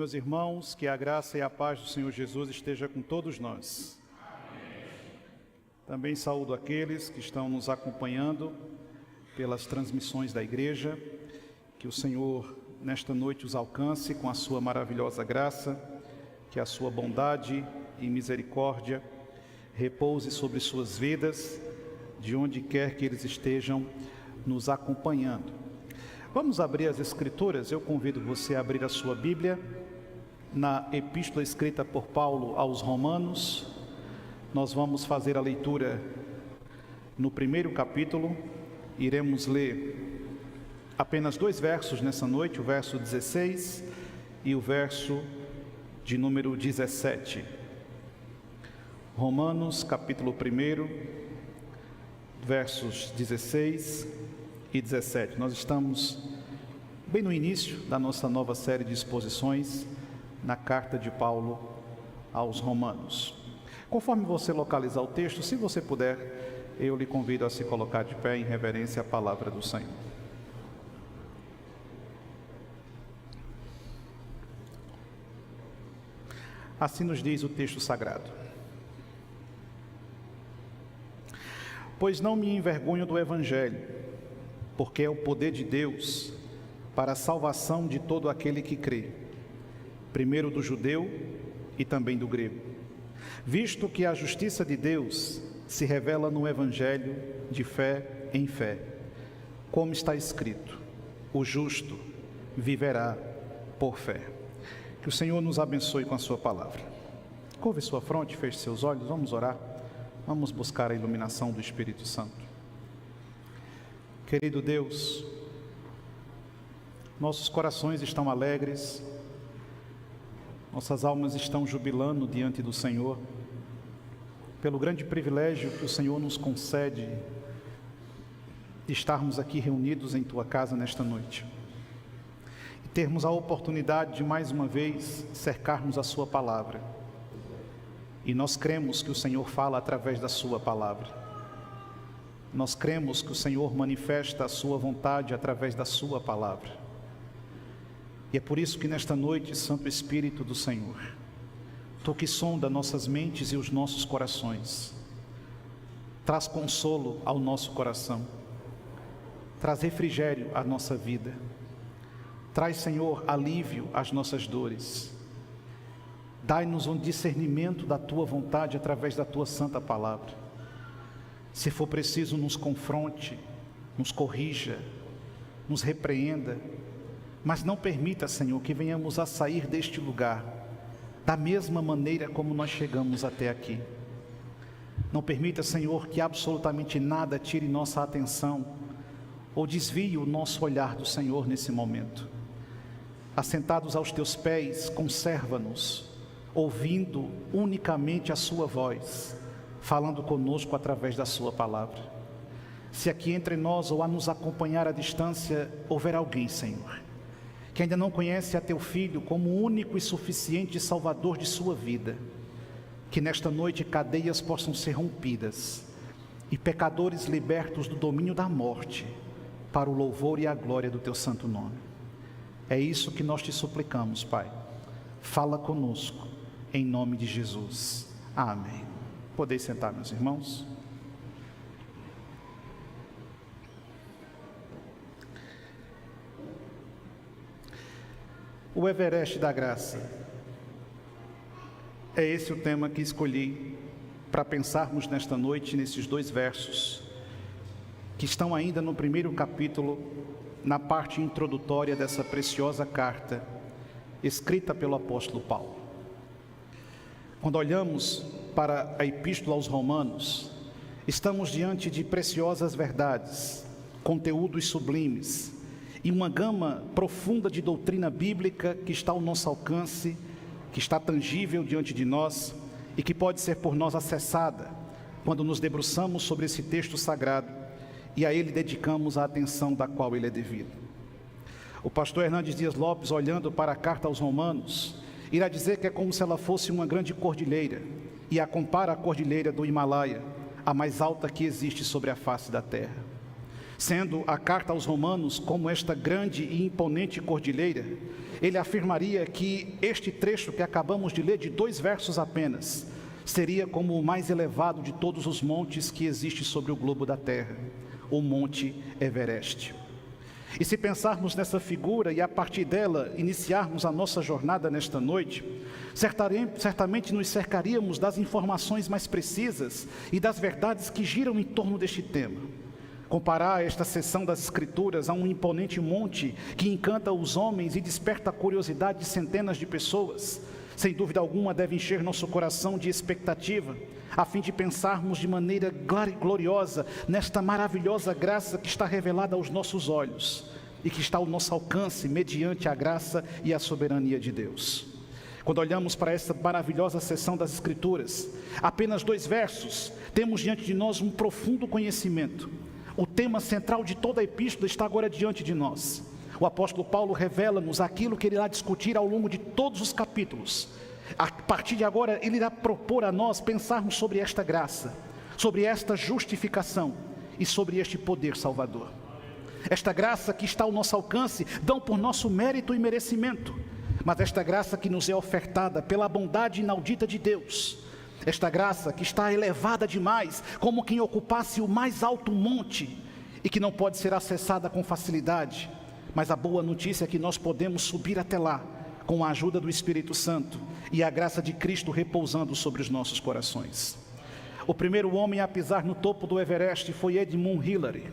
meus irmãos, que a graça e a paz do Senhor Jesus esteja com todos nós. Também saúdo aqueles que estão nos acompanhando pelas transmissões da igreja. Que o Senhor, nesta noite, os alcance com a sua maravilhosa graça, que a sua bondade e misericórdia repouse sobre suas vidas, de onde quer que eles estejam nos acompanhando. Vamos abrir as Escrituras. Eu convido você a abrir a sua Bíblia na epístola escrita por Paulo aos Romanos. Nós vamos fazer a leitura no primeiro capítulo. Iremos ler apenas 2 versos nessa noite, o verso 16 e o verso de número 17. Romanos, capítulo 1, versos 16 e 17. Nós estamos bem no início da nossa nova série de exposições na carta de Paulo aos Romanos. Conforme você localizar o texto, se você puder, eu lhe convido a se colocar de pé em reverência à palavra do Senhor. Assim nos diz o texto sagrado: Pois não me envergonho do Evangelho, porque é o poder de Deus para a salvação de todo aquele que crê, primeiro do judeu e também do grego, visto que a justiça de Deus se revela no Evangelho de fé em fé, como está escrito: o justo viverá por fé. Que o Senhor nos abençoe com a sua palavra. Curve sua fronte, feche seus olhos, vamos orar. Vamos buscar a iluminação do Espírito Santo. Querido Deus, nossos corações estão alegres, nossas almas estão jubilando diante do Senhor, pelo grande privilégio que o Senhor nos concede de estarmos aqui reunidos em Tua casa nesta noite. E termos a oportunidade de mais uma vez cercarmos a Sua palavra. E nós cremos que o Senhor fala através da Sua palavra. Nós cremos que o Senhor manifesta a Sua vontade através da Sua palavra. E é por isso que nesta noite, Santo Espírito do Senhor, Tu que sonda nossas mentes e os nossos corações, traz consolo ao nosso coração, traz refrigério à nossa vida, traz, Senhor, alívio às nossas dores. Dai-nos um discernimento da Tua vontade através da Tua santa palavra. Se for preciso, nos confronte, nos corrija, nos repreenda, mas não permita, Senhor, que venhamos a sair deste lugar da mesma maneira como nós chegamos até aqui. Não permita, Senhor, que absolutamente nada tire nossa atenção ou desvie o nosso olhar do Senhor nesse momento. Assentados aos Teus pés, conserva-nos, ouvindo unicamente a Sua voz, falando conosco através da Sua palavra. Se aqui entre nós ou a nos acompanhar à distância houver alguém, Senhor, que ainda não conhece a Teu Filho como único e suficiente Salvador de sua vida, que nesta noite cadeias possam ser rompidas e pecadores libertos do domínio da morte, para o louvor e a glória do Teu santo nome. É isso que nós Te suplicamos, Pai. Fala conosco. Em nome de Jesus. Amém. Podeis sentar, meus irmãos. O Everest da Graça. É esse o tema que escolhi para pensarmos nesta noite, nesses 2 versos, que estão ainda no primeiro capítulo, na parte introdutória dessa preciosa carta, escrita pelo apóstolo Paulo. Quando olhamos para a epístola aos Romanos, estamos diante de preciosas verdades, conteúdos sublimes e uma gama profunda de doutrina bíblica que está ao nosso alcance, que está tangível diante de nós e que pode ser por nós acessada quando nos debruçamos sobre esse texto sagrado e a ele dedicamos a atenção da qual ele é devido. O pastor Hernandes Dias Lopes, olhando para a carta aos Romanos, irá dizer que é como se ela fosse uma grande cordilheira, e a compara à cordilheira do Himalaia, a mais alta que existe sobre a face da terra. Sendo a carta aos Romanos como esta grande e imponente cordilheira, ele afirmaria que este trecho que acabamos de ler, de 2 versos apenas, seria como o mais elevado de todos os montes que existe sobre o globo da terra, o Monte Everest. E se pensarmos nessa figura e a partir dela iniciarmos a nossa jornada nesta noite, certamente nos cercaríamos das informações mais precisas e das verdades que giram em torno deste tema. Comparar esta seção das Escrituras a um imponente monte que encanta os homens e desperta a curiosidade de centenas de pessoas, sem dúvida alguma deve encher nosso coração de expectativa, a fim de pensarmos de maneira gloriosa nesta maravilhosa graça que está revelada aos nossos olhos e que está ao nosso alcance mediante a graça e a soberania de Deus. Quando olhamos para essa maravilhosa seção das Escrituras, apenas 2 versos, temos diante de nós um profundo conhecimento. O tema central de toda a epístola está agora diante de nós. O apóstolo Paulo revela-nos aquilo que ele irá discutir ao longo de todos os capítulos. A partir de agora, ele irá propor a nós pensarmos sobre esta graça, sobre esta justificação e sobre este poder salvador. Esta graça que está ao nosso alcance, não por nosso mérito e merecimento, mas esta graça que nos é ofertada pela bondade inaudita de Deus. Esta graça que está elevada demais, como quem ocupasse o mais alto monte e que não pode ser acessada com facilidade. Mas a boa notícia é que nós podemos subir até lá com a ajuda do Espírito Santo e a graça de Cristo repousando sobre os nossos corações. O primeiro homem a pisar no topo do Everest foi Edmund Hillary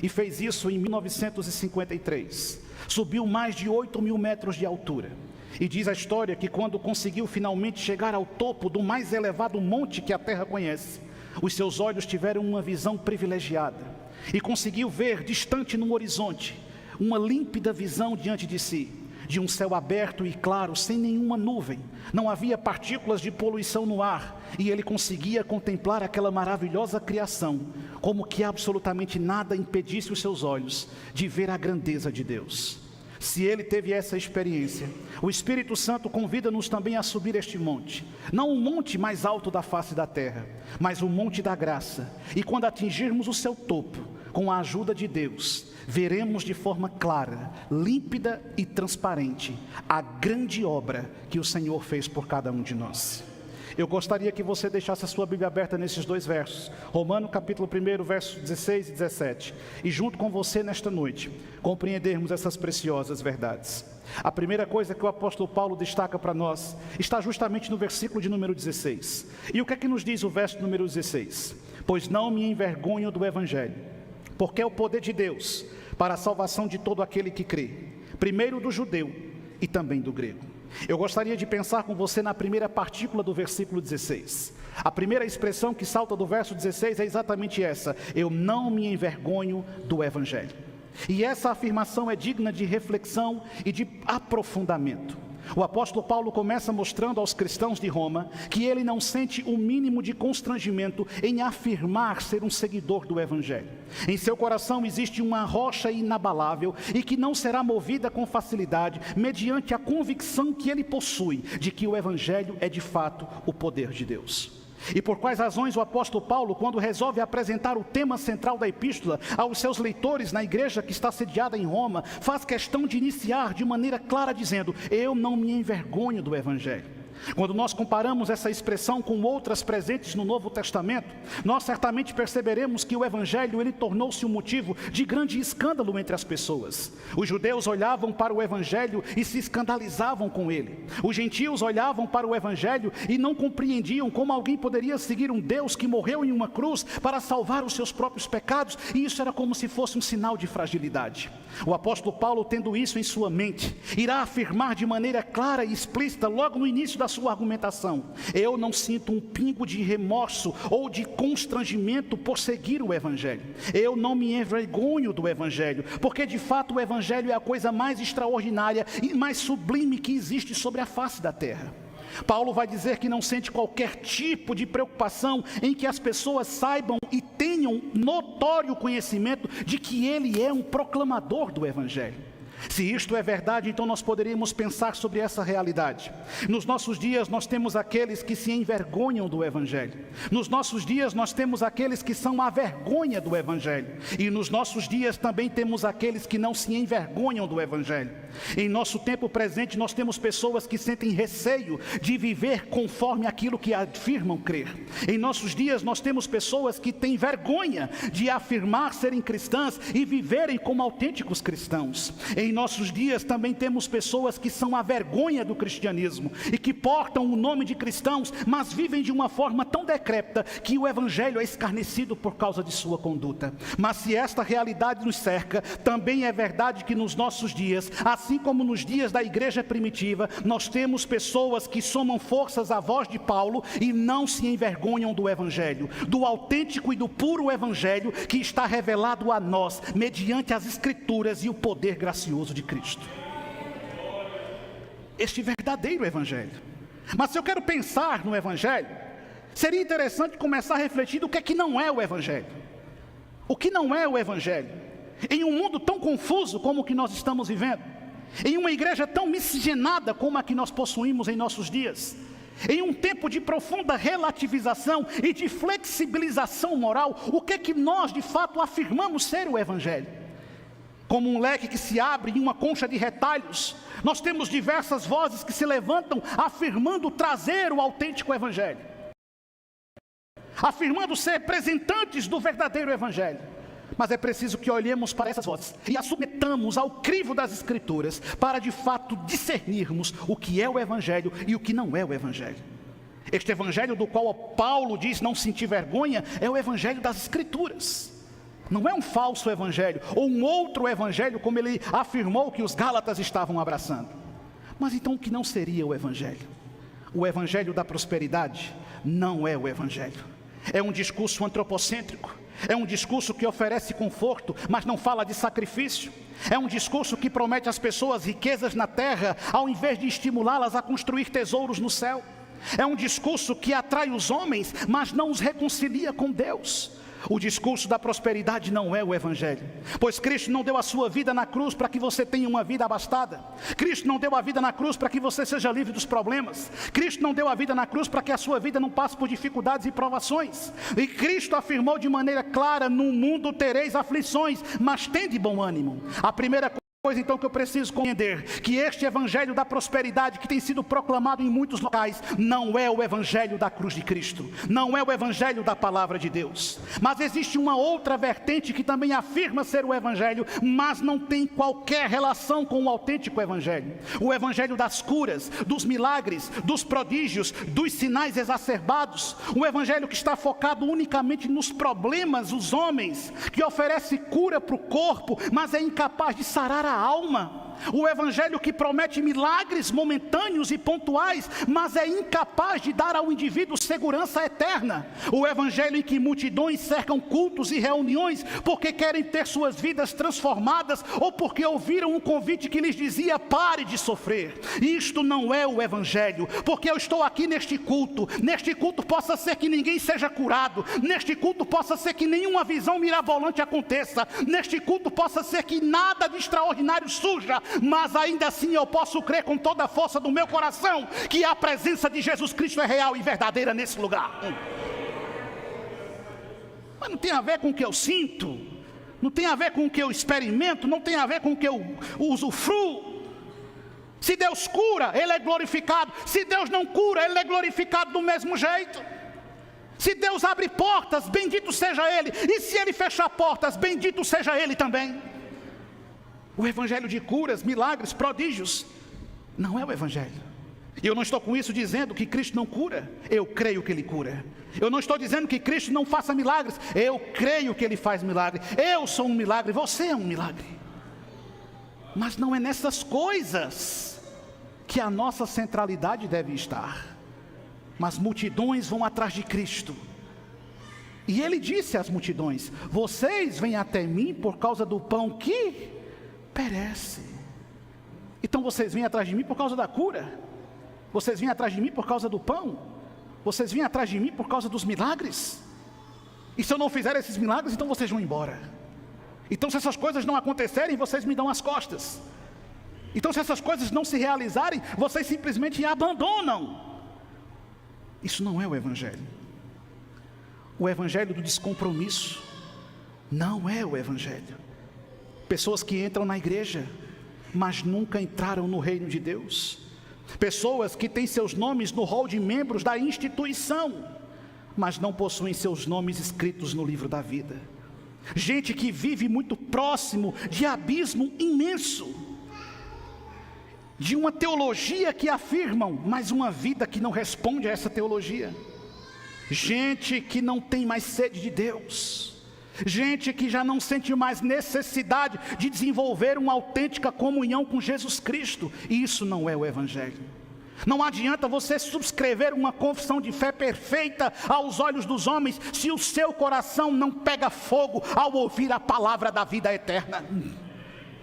e fez isso em 1953. Subiu mais de 8.000 metros de altura. E diz a história que quando conseguiu finalmente chegar ao topo do mais elevado monte que a Terra conhece, os seus olhos tiveram uma visão privilegiada e conseguiu ver distante no horizonte uma límpida visão diante de si, de um céu aberto e claro, sem nenhuma nuvem. Não havia partículas de poluição no ar e ele conseguia contemplar aquela maravilhosa criação, como que absolutamente nada impedisse os seus olhos de ver a grandeza de Deus. Se ele teve essa experiência, o Espírito Santo convida-nos também a subir este monte. Não o monte mais alto da face da terra, mas o monte da graça. E quando atingirmos o seu topo, com a ajuda de Deus, veremos de forma clara, límpida e transparente a grande obra que o Senhor fez por cada um de nós. Eu gostaria que você deixasse a sua Bíblia aberta nesses 2 versos, Romanos capítulo 1, versos 16 e 17, e junto com você nesta noite, compreendermos essas preciosas verdades. A primeira coisa que o apóstolo Paulo destaca para nós, está justamente no versículo de número 16. E o que é que nos diz o verso número 16? Pois não me envergonho do Evangelho, porque é o poder de Deus, para a salvação de todo aquele que crê, primeiro do judeu e também do grego. Eu gostaria de pensar com você na primeira partícula do versículo 16. A primeira expressão que salta do verso 16 é exatamente essa: eu não me envergonho do Evangelho. E essa afirmação é digna de reflexão e de aprofundamento. O apóstolo Paulo começa mostrando aos cristãos de Roma que ele não sente o mínimo de constrangimento em afirmar ser um seguidor do Evangelho. Em seu coração existe uma rocha inabalável e que não será movida com facilidade mediante a convicção que ele possui de que o Evangelho é de fato o poder de Deus. E por quais razões o apóstolo Paulo, quando resolve apresentar o tema central da epístola aos seus leitores na igreja que está sediada em Roma, faz questão de iniciar de maneira clara dizendo: eu não me envergonho do Evangelho. Quando nós comparamos essa expressão com outras presentes no Novo Testamento, nós certamente perceberemos que o Evangelho ele tornou-se um motivo de grande escândalo entre as pessoas. Os judeus olhavam para o Evangelho e se escandalizavam com ele. Os gentios olhavam para o Evangelho e não compreendiam como alguém poderia seguir um Deus que morreu em uma cruz para salvar os seus próprios pecados, e isso era como se fosse um sinal de fragilidade. O apóstolo Paulo, tendo isso em sua mente, irá afirmar de maneira clara e explícita logo no início da sua argumentação: eu não sinto um pingo de remorso ou de constrangimento por seguir o Evangelho. Eu não me envergonho do Evangelho, porque de fato o Evangelho é a coisa mais extraordinária e mais sublime que existe sobre a face da terra. Paulo vai dizer que não sente qualquer tipo de preocupação em que as pessoas saibam e tenham notório conhecimento de que ele é um proclamador do Evangelho. Se isto é verdade, então nós poderíamos pensar sobre essa realidade. Nos nossos dias nós temos aqueles que se envergonham do Evangelho. Nos nossos dias nós temos aqueles que são a vergonha do Evangelho. E nos nossos dias também temos aqueles que não se envergonham do Evangelho. Em nosso tempo presente nós temos pessoas que sentem receio de viver conforme aquilo que afirmam crer. Em nossos dias nós temos pessoas que têm vergonha de afirmar serem cristãs e viverem como autênticos cristãos. Em nossos dias também temos pessoas que são a vergonha do cristianismo e que portam o nome de cristãos, mas vivem de uma forma tão decrépita que o Evangelho é escarnecido por causa de sua conduta. Mas se esta realidade nos cerca, também é verdade que nos nossos dias, assim como nos dias da igreja primitiva, nós temos pessoas que somam forças à voz de Paulo e não se envergonham do Evangelho, do autêntico e do puro Evangelho que está revelado a nós mediante as Escrituras e o poder gracioso de Cristo. Este verdadeiro Evangelho. Mas se eu quero pensar no Evangelho, seria interessante começar a refletir do que é que não é o Evangelho. O que não é o Evangelho? Em um mundo tão confuso como o que nós estamos vivendo, em uma igreja tão miscigenada como a que nós possuímos em nossos dias, em um tempo de profunda relativização e de flexibilização moral, o que é que nós de fato afirmamos ser o Evangelho? Como um leque que se abre em uma concha de retalhos, nós temos diversas vozes que se levantam afirmando trazer o autêntico Evangelho, afirmando ser representantes do verdadeiro Evangelho. Mas é preciso que olhemos para essas vozes e as submetamos ao crivo das Escrituras para de fato discernirmos o que é o Evangelho e o que não é o Evangelho. Este Evangelho do qual Paulo diz não sentir vergonha é o Evangelho das Escrituras. Não é um falso evangelho, ou um outro evangelho, como ele afirmou que os Gálatas estavam abraçando. Mas então o que não seria o evangelho? O evangelho da prosperidade não é o evangelho. É um discurso antropocêntrico, é um discurso que oferece conforto, mas não fala de sacrifício. É um discurso que promete às pessoas riquezas na terra, ao invés de estimulá-las a construir tesouros no céu. É um discurso que atrai os homens, mas não os reconcilia com Deus. O discurso da prosperidade não é o Evangelho, pois Cristo não deu a sua vida na cruz para que você tenha uma vida abastada. Cristo não deu a vida na cruz para que você seja livre dos problemas. Cristo não deu a vida na cruz para que a sua vida não passe por dificuldades e provações. E Cristo afirmou de maneira clara: no mundo tereis aflições, mas tende bom ânimo. A primeira coisa então que eu preciso compreender, que este evangelho da prosperidade que tem sido proclamado em muitos locais, não é o evangelho da cruz de Cristo, não é o evangelho da palavra de Deus. Mas existe uma outra vertente que também afirma ser o evangelho, mas não tem qualquer relação com o autêntico evangelho. O evangelho das curas, dos milagres, dos prodígios, dos sinais exacerbados. O evangelho que está focado unicamente nos problemas dos homens, que oferece cura para o corpo, mas é incapaz de sarar a alma. O evangelho que promete milagres momentâneos e pontuais, mas é incapaz de dar ao indivíduo segurança eterna. O evangelho em que multidões cercam cultos e reuniões porque querem ter suas vidas transformadas ou porque ouviram um convite que lhes dizia: pare de sofrer. Isto não é o evangelho, porque eu estou aqui neste culto possa ser que ninguém seja curado, neste culto possa ser que nenhuma visão mirabolante aconteça, neste culto possa ser que nada de extraordinário surja, mas ainda assim eu posso crer com toda a força do meu coração que a presença de Jesus Cristo é real e verdadeira nesse lugar. Mas não tem a ver com o que eu sinto, não tem a ver com o que eu experimento, não tem a ver com o que eu usufruo. Se Deus cura, Ele é glorificado. Se Deus não cura, Ele é glorificado do mesmo jeito. Se Deus abre portas, bendito seja Ele. E se Ele fechar portas, bendito seja Ele também. O evangelho de curas, milagres, prodígios, não é o evangelho. E eu não estou com isso dizendo que Cristo não cura. Eu creio que Ele cura. Eu não estou dizendo que Cristo não faça milagres. Eu creio que Ele faz milagre. Eu sou um milagre, você é um milagre. Mas não é nessas coisas que a nossa centralidade deve estar. Mas multidões vão atrás de Cristo. E Ele disse às multidões: vocês vêm até mim por causa do pão que perece. Então vocês vêm atrás de mim por causa da cura? Vocês vêm atrás de mim por causa do pão? Vocês vêm atrás de mim por causa dos milagres? E se eu não fizer esses milagres, então vocês vão embora. Então se essas coisas não acontecerem, vocês me dão as costas. Então, se essas coisas não se realizarem, vocês simplesmente abandonam. Isso não é o Evangelho. O Evangelho do descompromisso não é o Evangelho. Pessoas que entram na igreja, mas nunca entraram no reino de Deus. Pessoas que têm seus nomes no rol de membros da instituição, mas não possuem seus nomes escritos no livro da vida. Gente que vive muito próximo de abismo imenso, de uma teologia que afirmam, mas uma vida que não responde a essa teologia. Gente que não tem mais sede de Deus. Gente que já não sente mais necessidade de desenvolver uma autêntica comunhão com Jesus Cristo. E isso não é o Evangelho. Não adianta você subscrever uma confissão de fé perfeita aos olhos dos homens, se o seu coração não pega fogo ao ouvir a palavra da vida eterna.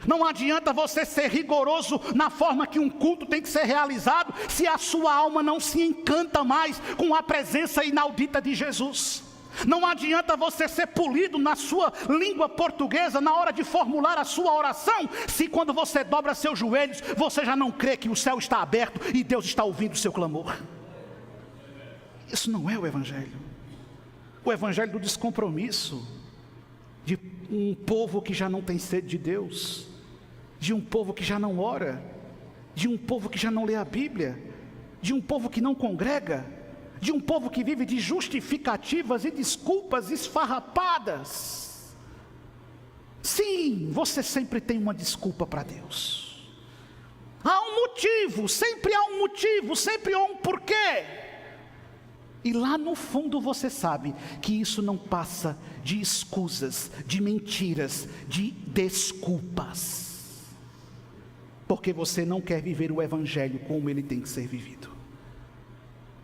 Não adianta você ser rigoroso na forma que um culto tem que ser realizado, se a sua alma não se encanta mais com a presença inaudita de Jesus. Não adianta você ser polido na sua língua portuguesa na hora de formular a sua oração, se quando você dobra seus joelhos, você já não crê que o céu está aberto e Deus está ouvindo o seu clamor. Isso não é o Evangelho. O Evangelho do descompromisso, de um povo que já não tem sede de Deus, de um povo que já não ora, de um povo que já não lê a Bíblia, de um povo que não congrega, de um povo que vive de justificativas e desculpas esfarrapadas. Sim, você sempre tem uma desculpa para Deus. Há um motivo, sempre há um motivo, sempre há um porquê. E lá no fundo você sabe que isso não passa de escusas, de mentiras, de desculpas. Porque você não quer viver o Evangelho como ele tem que ser vivido.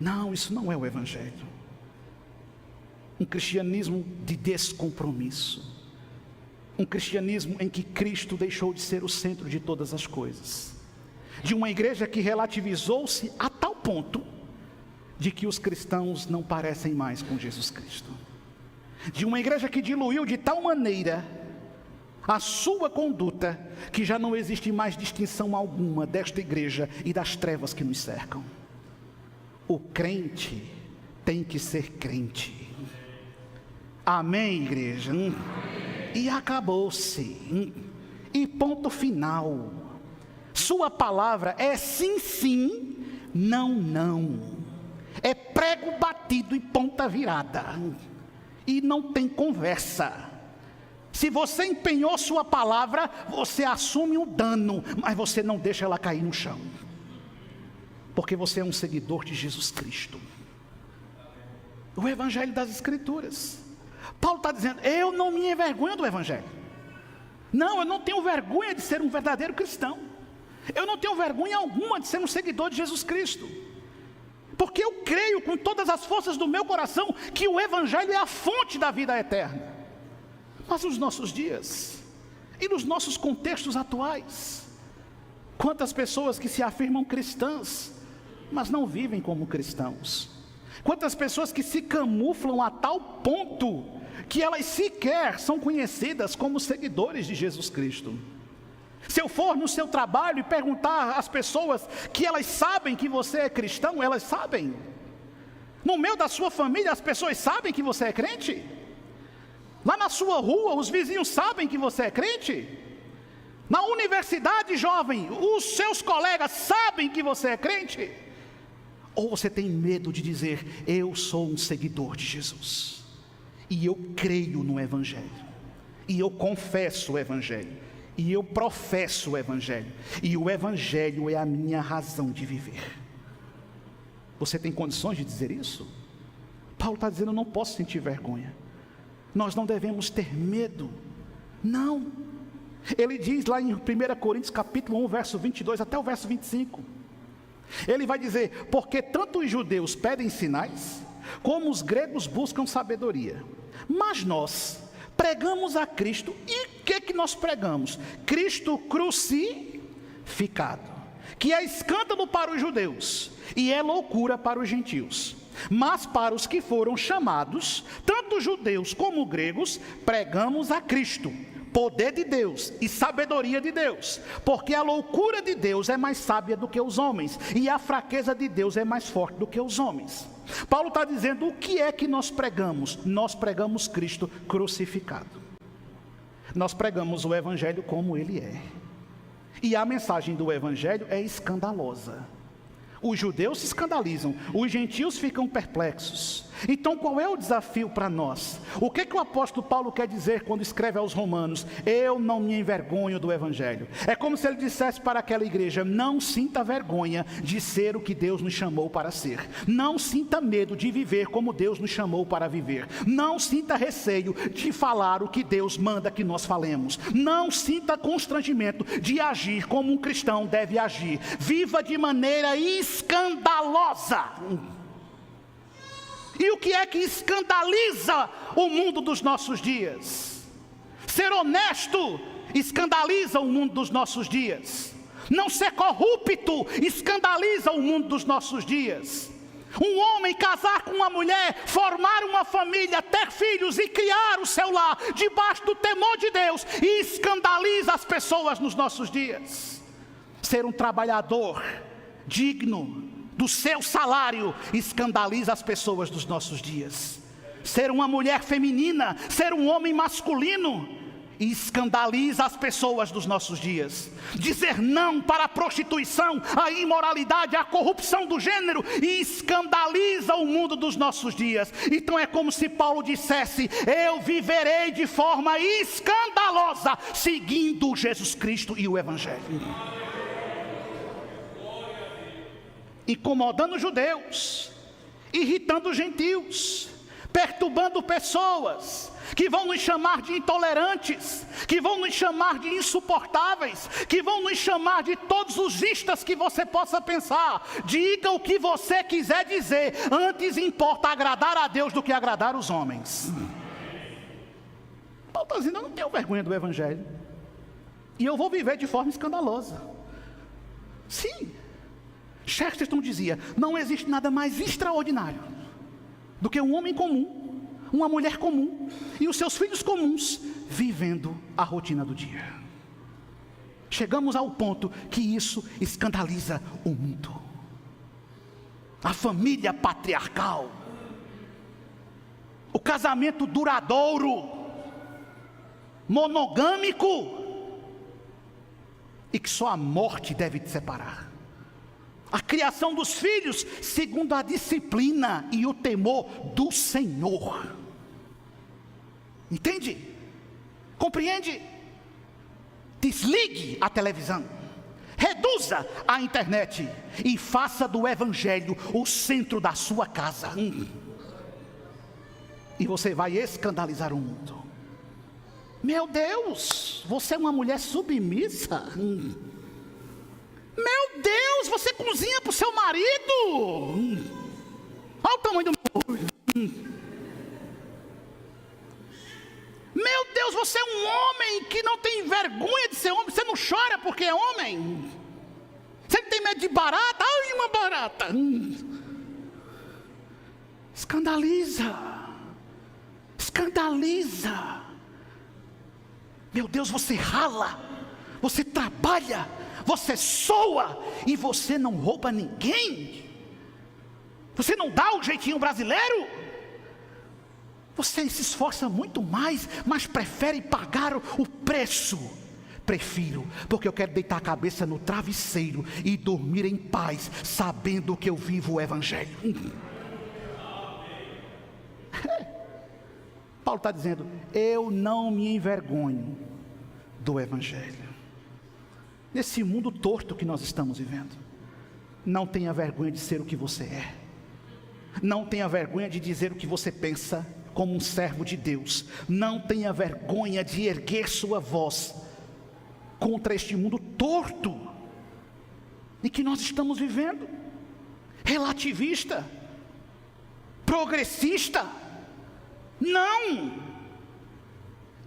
Não, isso não é o Evangelho. Um cristianismo de descompromisso. Um cristianismo em que Cristo deixou de ser o centro de todas as coisas. De uma igreja que relativizou-se a tal ponto de que os cristãos não parecem mais com Jesus Cristo. De uma igreja que diluiu de tal maneira a sua conduta, que já não existe mais distinção alguma desta igreja e das trevas que nos cercam. O crente tem que ser crente. Amém, igreja? E acabou-se. E ponto final. Sua palavra é sim, sim, não, não. É prego batido e ponta virada. E não tem conversa. Se você empenhou sua palavra, você assume o dano, mas você não deixa ela cair no chão. Porque você é um seguidor de Jesus Cristo. O Evangelho das Escrituras. Paulo está dizendo, eu não me envergonho do Evangelho. Não, eu não tenho vergonha de ser um verdadeiro cristão. Eu não tenho vergonha alguma de ser um seguidor de Jesus Cristo. Porque eu creio com todas as forças do meu coração que o Evangelho é a fonte da vida eterna. Mas nos nossos dias e nos nossos contextos atuais, quantas pessoas que se afirmam cristãs, mas não vivem como cristãos. Quantas pessoas que se camuflam a tal ponto que elas sequer são conhecidas como seguidores de Jesus Cristo. Se eu for no seu trabalho e perguntar às pessoas que elas sabem que você é cristão, elas sabem. No meio da sua família, as pessoas sabem que você é crente. Lá na sua rua, os vizinhos sabem que você é crente. Na universidade, jovem, os seus colegas sabem que você é crente. Ou você tem medo de dizer, eu sou um seguidor de Jesus, e eu creio no Evangelho, e eu confesso o Evangelho, e eu professo o Evangelho, e o Evangelho é a minha razão de viver. Você tem condições de dizer isso? Paulo está dizendo, eu não posso sentir vergonha. Nós não devemos ter medo. Não. Ele diz lá em 1 Coríntios capítulo 1, verso 22 até o verso 25. Ele vai dizer, porque tanto os judeus pedem sinais, como os gregos buscam sabedoria. Mas nós pregamos a Cristo, e o que nós pregamos? Cristo crucificado, que é escândalo para os judeus, e é loucura para os gentios. Mas para os que foram chamados, tanto judeus como gregos, pregamos a Cristo, poder de Deus e sabedoria de Deus, porque a loucura de Deus é mais sábia do que os homens, e a fraqueza de Deus é mais forte do que os homens. Paulo está dizendo, o que é que nós pregamos? Nós pregamos Cristo crucificado. Nós pregamos o Evangelho como ele é. E a mensagem do Evangelho é escandalosa. Os judeus se escandalizam, os gentios ficam perplexos. Então qual é o desafio para nós? O que o apóstolo Paulo quer dizer quando escreve aos Romanos? Eu não me envergonho do Evangelho. É como se ele dissesse para aquela igreja, não sinta vergonha de ser o que Deus nos chamou para ser. Não sinta medo de viver como Deus nos chamou para viver. Não sinta receio de falar o que Deus manda que nós falemos. Não sinta constrangimento de agir como um cristão deve agir. Viva de maneira escandalosa. E o que é que escandaliza o mundo dos nossos dias? Ser honesto escandaliza o mundo dos nossos dias. Não ser corrupto escandaliza o mundo dos nossos dias. Um homem casar com uma mulher, formar uma família, ter filhos e criar o seu lar debaixo do temor de Deus, escandaliza as pessoas nos nossos dias. Ser um trabalhador digno do seu salário escandaliza as pessoas dos nossos dias. Ser uma mulher feminina, ser um homem masculino escandaliza as pessoas dos nossos dias. Dizer não para a prostituição, a imoralidade, a corrupção do gênero escandaliza o mundo dos nossos dias. Então é como se Paulo dissesse, eu viverei de forma escandalosa seguindo Jesus Cristo e o Evangelho. Incomodando os judeus, irritando os gentios, perturbando pessoas que vão nos chamar de intolerantes, que vão nos chamar de insuportáveis, que vão nos chamar de todos os istas que você possa pensar. Diga o que você quiser dizer, antes importa agradar a Deus do que agradar os homens. Paulo está dizendo, eu não tenho vergonha do Evangelho, e eu vou viver de forma escandalosa. Sim, Chesterton dizia, não existe nada mais extraordinário do que um homem comum, uma mulher comum e os seus filhos comuns vivendo a rotina do dia. Chegamos ao ponto que isso escandaliza o mundo. A família patriarcal, o casamento duradouro, monogâmico, e que só a morte deve te separar. A criação dos filhos segundo a disciplina e o temor do Senhor. Entende? Compreende? Desligue a televisão, reduza a internet e faça do Evangelho o centro da sua casa. E você vai escandalizar o mundo. Meu Deus, você é uma mulher submissa. Meu Deus, você cozinha para o seu marido. Olha o tamanho do meu. Meu Deus, você é um homem que não tem vergonha de ser homem. Você não chora porque é homem. Você não tem medo de barata? Ai, uma barata. Escandaliza. Escandaliza. Meu Deus, você rala. Você trabalha. Você soa e você não rouba ninguém. Você não dá o jeitinho brasileiro. Você se esforça muito mais, mas prefere pagar o preço. Prefiro, porque eu quero deitar a cabeça no travesseiro e dormir em paz, sabendo que eu vivo o Evangelho. Paulo está dizendo, eu não me envergonho do Evangelho. Nesse mundo torto que nós estamos vivendo, não tenha vergonha de ser o que você é. Não tenha vergonha de dizer o que você pensa como um servo de Deus. Não tenha vergonha de erguer sua voz contra este mundo torto em que nós estamos vivendo. Relativista, progressista, não,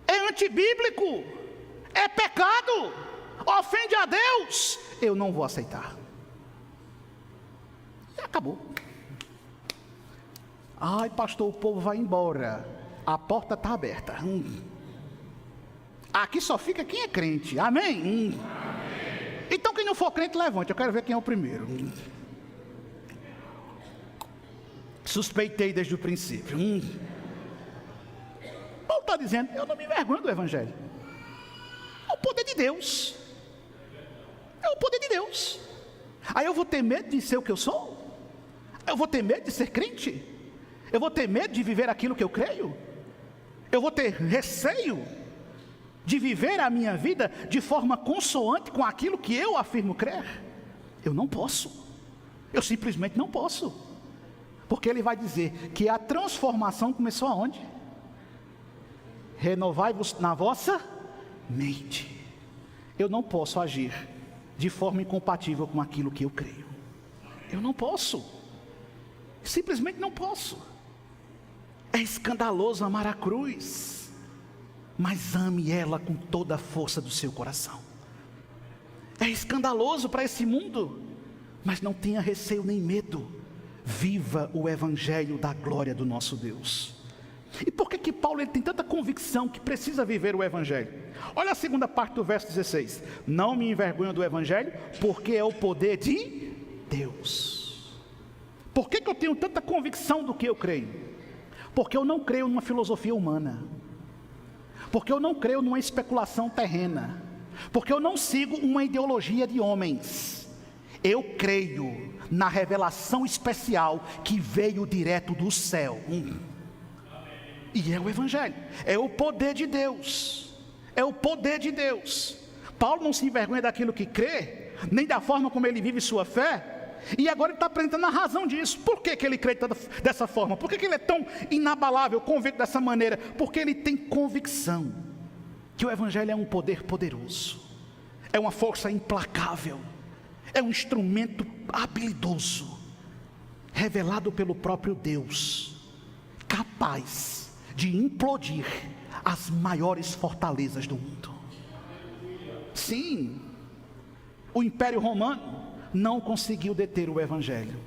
é antibíblico, é pecado, ofende a Deus, eu não vou aceitar. E acabou. Ai, pastor, o povo vai embora, a porta está aberta. Aqui só fica quem é crente, amém? Então quem não for crente, levante, eu quero ver quem é o primeiro. Suspeitei desde o princípio. Paulo está dizendo, eu não me envergonho do Evangelho. É o poder de Deus. É o poder de Deus. Aí eu vou ter medo de ser o que eu sou? Eu vou ter medo de ser crente? Eu vou ter medo de viver aquilo que eu creio? Eu vou ter receio de viver a minha vida de forma consoante com aquilo que eu afirmo crer? Eu não posso. Eu simplesmente não posso. Porque ele vai dizer que a transformação começou aonde? Renovai-vos na vossa mente. Eu não posso agir de forma incompatível com aquilo que eu creio. Eu não posso. Simplesmente não posso. É escandaloso amar a cruz, mas ame ela com toda a força do seu coração. É escandaloso para esse mundo, mas não tenha receio nem medo. Viva o Evangelho da glória do nosso Deus. E por que Paulo ele tem tanta convicção que precisa viver o Evangelho? Olha a segunda parte do verso 16. Não me envergonho do Evangelho, porque é o poder de Deus. Por que eu tenho tanta convicção do que eu creio? Porque eu não creio numa filosofia humana. Porque eu não creio numa especulação terrena. Porque eu não sigo uma ideologia de homens. Eu creio na revelação especial que veio direto do céu. E é o Evangelho, é o poder de Deus. É o poder de Deus. Paulo não se envergonha daquilo que crê, nem da forma como ele vive sua fé. E agora ele está apresentando a razão disso. Por que ele crê dessa forma? Por que ele é tão inabalável, convicto dessa maneira? Porque ele tem convicção que o Evangelho é um poder poderoso, é uma força implacável, é um instrumento habilidoso, revelado pelo próprio Deus, capaz de implodir as maiores fortalezas do mundo. Sim, o Império Romano não conseguiu deter o Evangelho.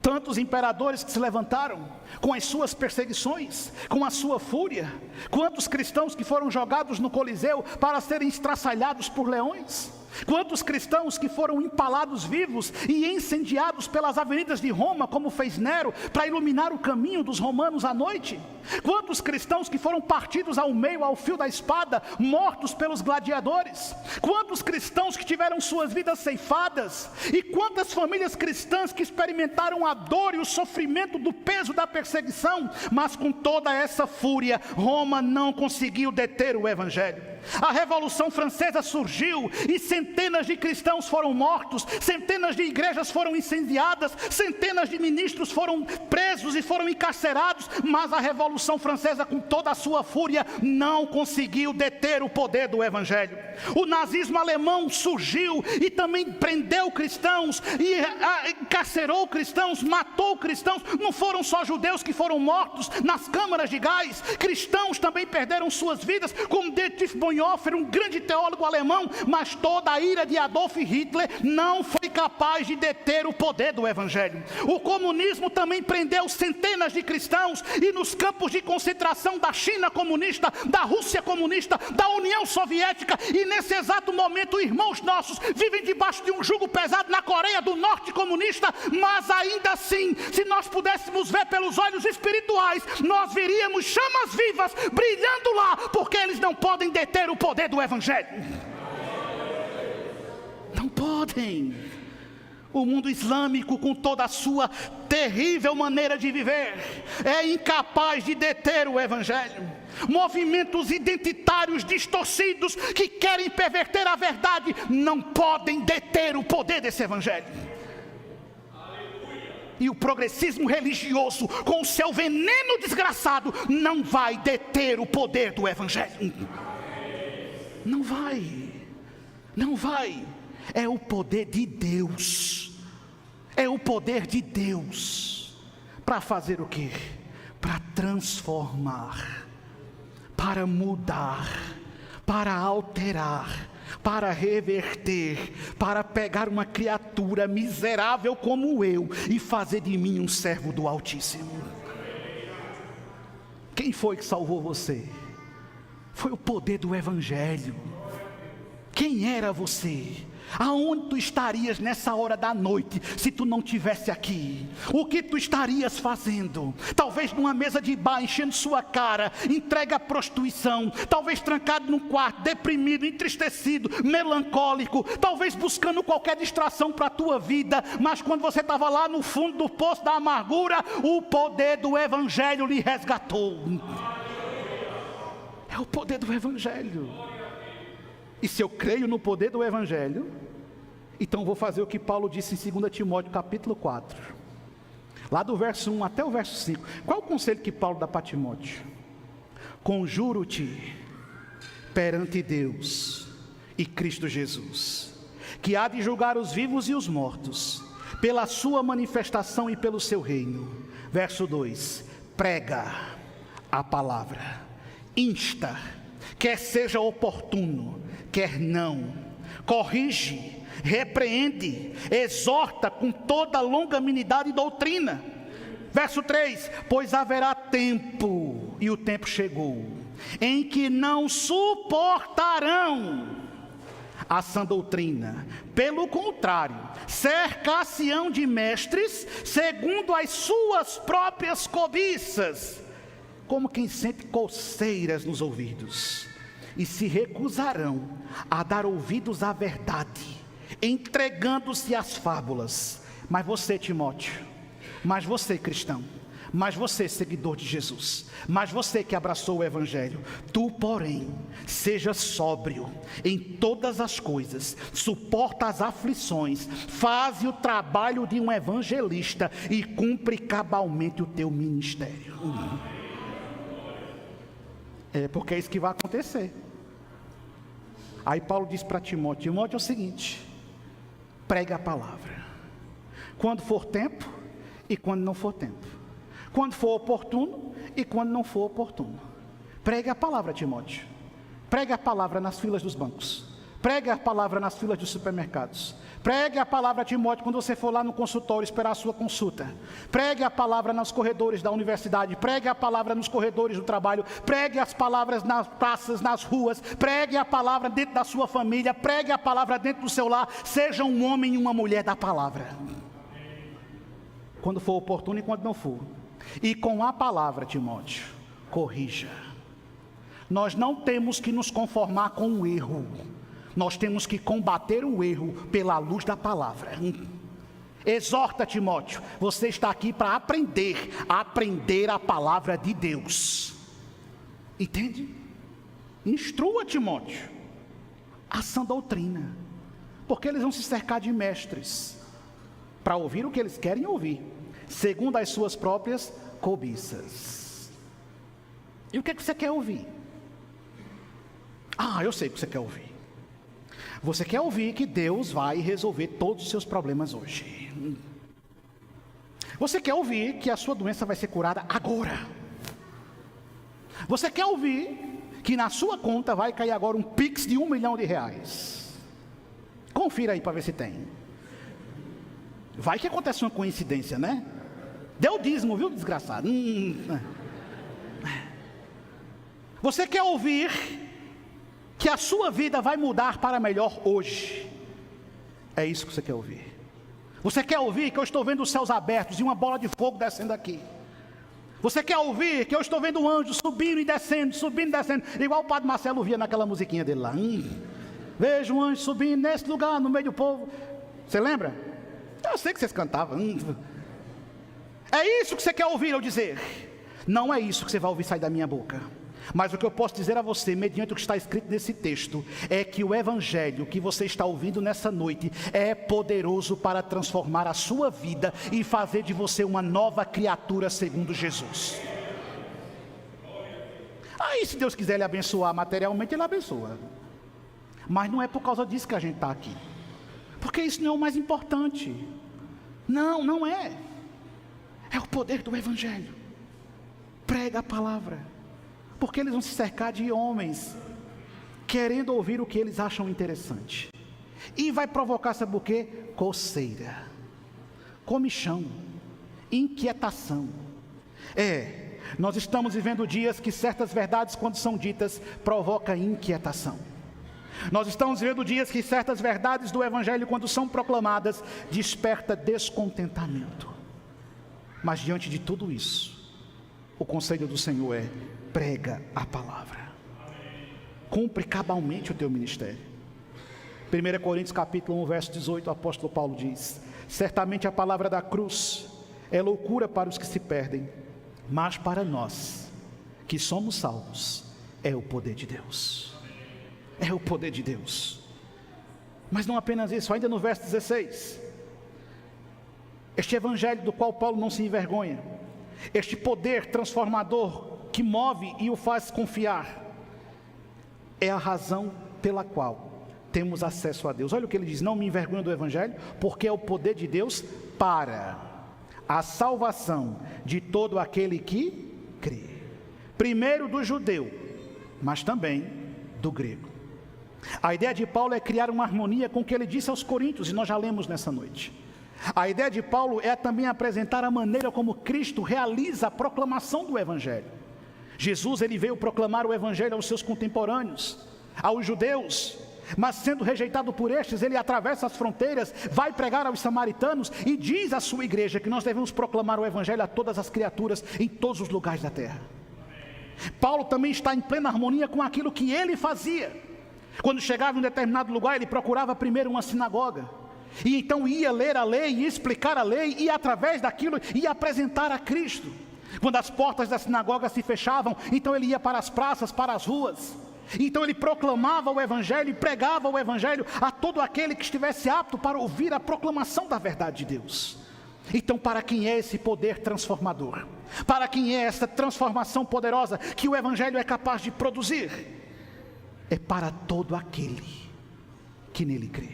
Tantos imperadores que se levantaram com as suas perseguições, com a sua fúria. Quantos cristãos que foram jogados no Coliseu para serem estraçalhados por leões. Quantos cristãos que foram empalados vivos e incendiados pelas avenidas de Roma, como fez Nero, para iluminar o caminho dos romanos à noite. Quantos cristãos que foram partidos ao meio, ao fio da espada, mortos pelos gladiadores. Quantos cristãos que tiveram suas vidas ceifadas. E quantas famílias cristãs que experimentaram a dor e o sofrimento do peso da perseguição. Mas com toda essa fúria, Roma não conseguiu deter o Evangelho. A Revolução Francesa surgiu e centenas de cristãos foram mortos, centenas de igrejas foram incendiadas, centenas de ministros foram presos e foram encarcerados, mas a Revolução Francesa, com toda a sua fúria, não conseguiu deter o poder do Evangelho. O nazismo alemão surgiu e também prendeu cristãos e encarcerou cristãos, matou cristãos. Não foram só judeus que foram mortos nas câmaras de gás, cristãos também perderam suas vidas, como Dietrich Bonhoeffer, um grande teólogo alemão. Mas toda a ira de Adolf Hitler não foi capaz de deter o poder do Evangelho. O comunismo também prendeu centenas de cristãos, e nos campos de concentração da China comunista, da Rússia comunista, da União Soviética, e nesse exato momento irmãos nossos vivem debaixo de um jugo pesado na Coreia do Norte comunista. Mas ainda assim, se nós pudéssemos ver pelos olhos espirituais, nós veríamos chamas vivas brilhando lá, porque eles não podem deter o poder do Evangelho. Não podem. O mundo islâmico, com toda a sua terrível maneira de viver, é incapaz de deter o Evangelho. Movimentos identitários distorcidos que querem perverter a verdade não podem deter o poder desse Evangelho. E o progressismo religioso, com o seu veneno desgraçado, não vai deter o poder do Evangelho. Não vai. Não vai. É o poder de Deus. É o poder de Deus. Para fazer o quê? Para transformar, para mudar, para alterar, para reverter, para pegar uma criatura miserável como eu e fazer de mim um servo do Altíssimo. Quem foi que salvou você? Foi o poder do Evangelho. Quem era você? Aonde tu estarias nessa hora da noite, se tu não estivesse aqui? O que tu estarias fazendo? Talvez numa mesa de bar, enchendo sua cara, entregue à prostituição, talvez trancado num quarto, deprimido, entristecido, melancólico, talvez buscando qualquer distração para a tua vida, mas quando você estava lá no fundo do poço da amargura, o poder do Evangelho lhe resgatou. É o poder do Evangelho. E se eu creio no poder do Evangelho, então vou fazer o que Paulo disse em 2 Timóteo capítulo 4, lá do verso 1 até o verso 5. Qual é o conselho que Paulo dá para Timóteo? Conjuro-te perante Deus e Cristo Jesus, que há de julgar os vivos e os mortos, pela sua manifestação e pelo seu reino. Verso 2, prega a palavra, insta, quer seja oportuno, quer não, corrige, repreende, exorta com toda longanimidade e doutrina. Verso 3, pois haverá tempo, e o tempo chegou, em que não suportarão a sã doutrina, pelo contrário, cercar-se-ão de mestres, segundo as suas próprias cobiças, como quem sente coceiras nos ouvidos, e se recusarão a dar ouvidos à verdade, entregando-se às fábulas. Mas você, Timóteo, mas você, cristão, mas você, seguidor de Jesus, mas você que abraçou o Evangelho, tu, porém, seja sóbrio em todas as coisas, suporta as aflições, faze o trabalho de um evangelista e cumpre cabalmente o teu ministério. É porque é isso que vai acontecer. Aí Paulo diz para Timóteo: Timóteo, é o seguinte, prega a palavra, quando for tempo e quando não for tempo, quando for oportuno e quando não for oportuno. Pregue a palavra, Timóteo. Pregue a palavra nas filas dos bancos, pregue a palavra nas filas dos supermercados, pregue a palavra, Timóteo, quando você for lá no consultório esperar a sua consulta. Pregue a palavra nos corredores da universidade, pregue a palavra nos corredores do trabalho, pregue as palavras nas praças, nas ruas, pregue a palavra dentro da sua família, pregue a palavra dentro do seu lar. Seja um homem e uma mulher da palavra, quando for oportuno e quando não for. E com a palavra, Timóteo, corrija. Nós não temos que nos conformar com o erro, nós temos que combater o erro pela luz da palavra. Exorta, Timóteo, você está aqui para aprender a palavra de Deus. Entende? Instrua, Timóteo, a sã doutrina, porque eles vão se cercar de mestres para ouvir o que eles querem ouvir, segundo as suas próprias cobiças. E o que é que você quer ouvir? Eu sei o que você quer ouvir. Você quer ouvir que Deus vai resolver todos os seus problemas hoje. Você quer ouvir que a sua doença vai ser curada agora. Você quer ouvir que na sua conta vai cair agora um Pix de R$1 milhão. Confira aí para ver se tem. Vai que acontece uma coincidência, né? Deu dízimo, viu, desgraçado? Você quer ouvir que a sua vida vai mudar para melhor hoje? É isso que você quer ouvir. Você quer ouvir que eu estou vendo os céus abertos e uma bola de fogo descendo aqui? Você quer ouvir que eu estou vendo um anjo subindo e descendo, igual o Padre Marcelo via naquela musiquinha dele lá. Vejo um anjo subindo nesse lugar, no meio do povo. Você lembra? Eu sei que vocês cantavam. É isso que você quer ouvir eu dizer? Não é isso que você vai ouvir sair da minha boca. Mas o que eu posso dizer a você, mediante o que está escrito nesse texto, é que o Evangelho que você está ouvindo nessa noite é poderoso para transformar a sua vida e fazer de você uma nova criatura segundo Jesus. Aí, se Deus quiser lhe abençoar materialmente, Ele abençoa. Mas não é por causa disso que a gente está aqui, porque isso não é o mais importante. Não é. É o poder do Evangelho. Prega a palavra, porque eles vão se cercar de homens querendo ouvir o que eles acham interessante, e vai provocar, sabe o quê? Coceira, comichão, inquietação. Nós estamos vivendo dias que certas verdades, quando são ditas, provocam inquietação. Nós estamos vivendo dias que certas verdades do Evangelho, quando são proclamadas, desperta descontentamento. Mas diante de tudo isso, o conselho do Senhor é: prega a palavra. Cumpre cabalmente o teu ministério. 1 Coríntios capítulo 1, verso 18, o apóstolo Paulo diz: certamente a palavra da cruz é loucura para os que se perdem, mas para nós, que somos salvos, é o poder de Deus. É o poder de Deus. Mas não apenas isso, ainda no verso 16, este evangelho do qual Paulo não se envergonha, este poder transformador que move e o faz confiar, é a razão pela qual temos acesso a Deus. Olha o que ele diz: não me envergonho do evangelho, porque é o poder de Deus para a salvação de todo aquele que crê, primeiro do judeu, mas também do grego. A ideia de Paulo é criar uma harmonia com o que ele disse aos coríntios, e nós já lemos nessa noite. A ideia de Paulo é também apresentar a maneira como Cristo realiza a proclamação do evangelho. Jesus, ele veio proclamar o evangelho aos seus contemporâneos, aos judeus, mas sendo rejeitado por estes, ele atravessa as fronteiras, vai pregar aos samaritanos e diz à sua igreja que nós devemos proclamar o evangelho a todas as criaturas em todos os lugares da terra. Paulo também está em plena harmonia com aquilo que ele fazia. Quando chegava em um determinado lugar, ele procurava primeiro uma sinagoga, e então ia ler a lei, ia explicar a lei, e através daquilo ia apresentar a Cristo. Quando as portas da sinagoga se fechavam, então ele ia para as praças, para as ruas. Então ele proclamava o evangelho e pregava o evangelho a todo aquele que estivesse apto para ouvir a proclamação da verdade de Deus. Então, para quem é esse poder transformador? Para quem é essa transformação poderosa que o evangelho é capaz de produzir? É para todo aquele que nele crê.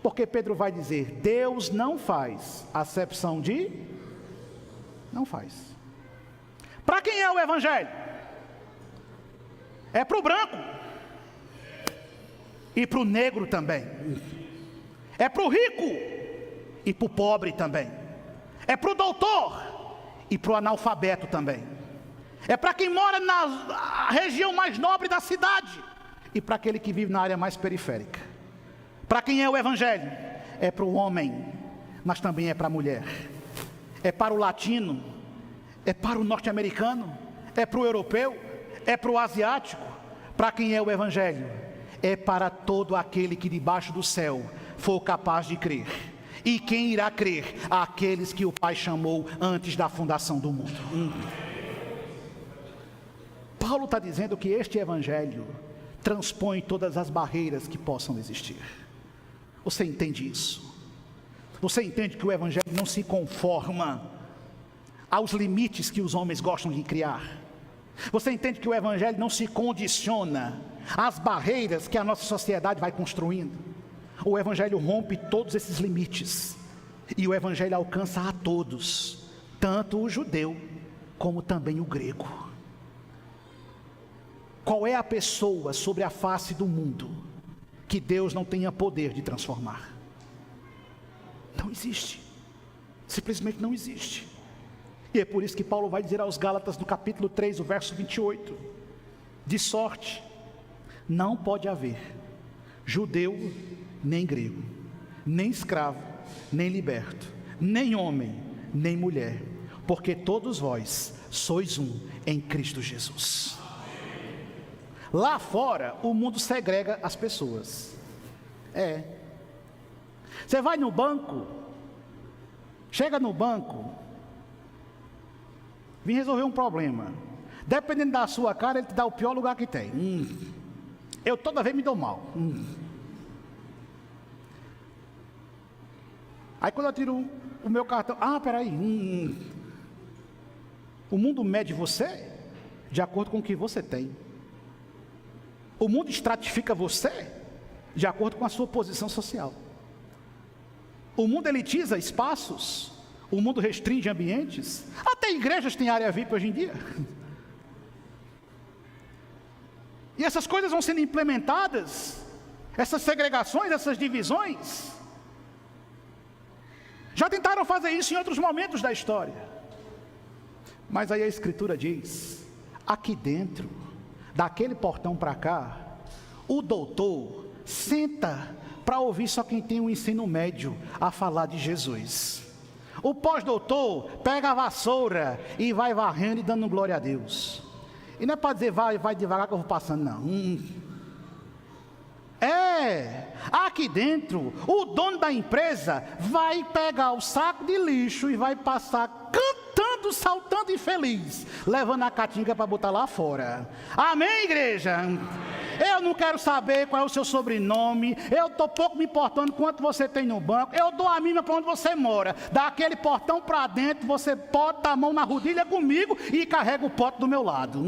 Porque Pedro vai dizer: Deus não faz acepção de... não faz. Para quem é o evangelho? É para o branco e para o negro também. É para o rico e para o pobre também. É para o doutor e para o analfabeto também. É para quem mora na região mais nobre da cidade e para aquele que vive na área mais periférica. Para quem é o evangelho? É para o homem, mas também é para a mulher. É para o latino, é para o norte-americano, é para o europeu, é para o asiático. Para quem é o evangelho? É para todo aquele que debaixo do céu for capaz de crer. E quem irá crer? Aqueles que o Pai chamou antes da fundação do mundo. Paulo está dizendo que este evangelho transpõe todas as barreiras que possam existir. Você entende isso? Você entende que o evangelho não se conforma aos limites que os homens gostam de criar? Você entende que o evangelho não se condiciona às barreiras que a nossa sociedade vai construindo? O evangelho rompe todos esses limites, e o evangelho alcança a todos, tanto o judeu como também o grego. Qual é a pessoa sobre a face do mundo que Deus não tenha poder de transformar? Não existe, simplesmente não existe. E é por isso que Paulo vai dizer aos Gálatas no capítulo 3, o verso 28, de sorte não pode haver judeu nem grego, nem escravo, nem liberto, nem homem, nem mulher, porque todos vós sois um em Cristo Jesus. Lá fora, o mundo segrega as pessoas. Você vai no banco, chega no banco, vem resolver um problema. Dependendo da sua cara, ele te dá o pior lugar que tem. Eu toda vez me dou mal. Aí quando eu tiro o meu cartão, peraí. O mundo mede você de acordo com o que você tem. O mundo estratifica você de acordo com a sua posição social. O mundo elitiza espaços, o mundo restringe ambientes. Até igrejas têm área VIP hoje em dia. E essas coisas vão sendo implementadas, essas segregações, essas divisões. Já tentaram fazer isso em outros momentos da história. Mas aí a Escritura diz, aqui dentro, daquele portão para cá, o doutor senta para ouvir só quem tem um ensino médio a falar de Jesus. O pós-doutor pega a vassoura e vai varrendo e dando glória a Deus. E não é para dizer, vai devagar que eu vou passando, não. Aqui dentro, o dono da empresa vai pegar o saco de lixo e vai passar cantando, saltando e feliz, levando a caatinga para botar lá fora. Amém, igreja? Eu não quero saber qual é o seu sobrenome, eu estou pouco me importando quanto você tem no banco, eu dou a mínima para onde você mora. Daquele portão para dentro, você bota a mão na rodilha comigo e carrega o pote do meu lado.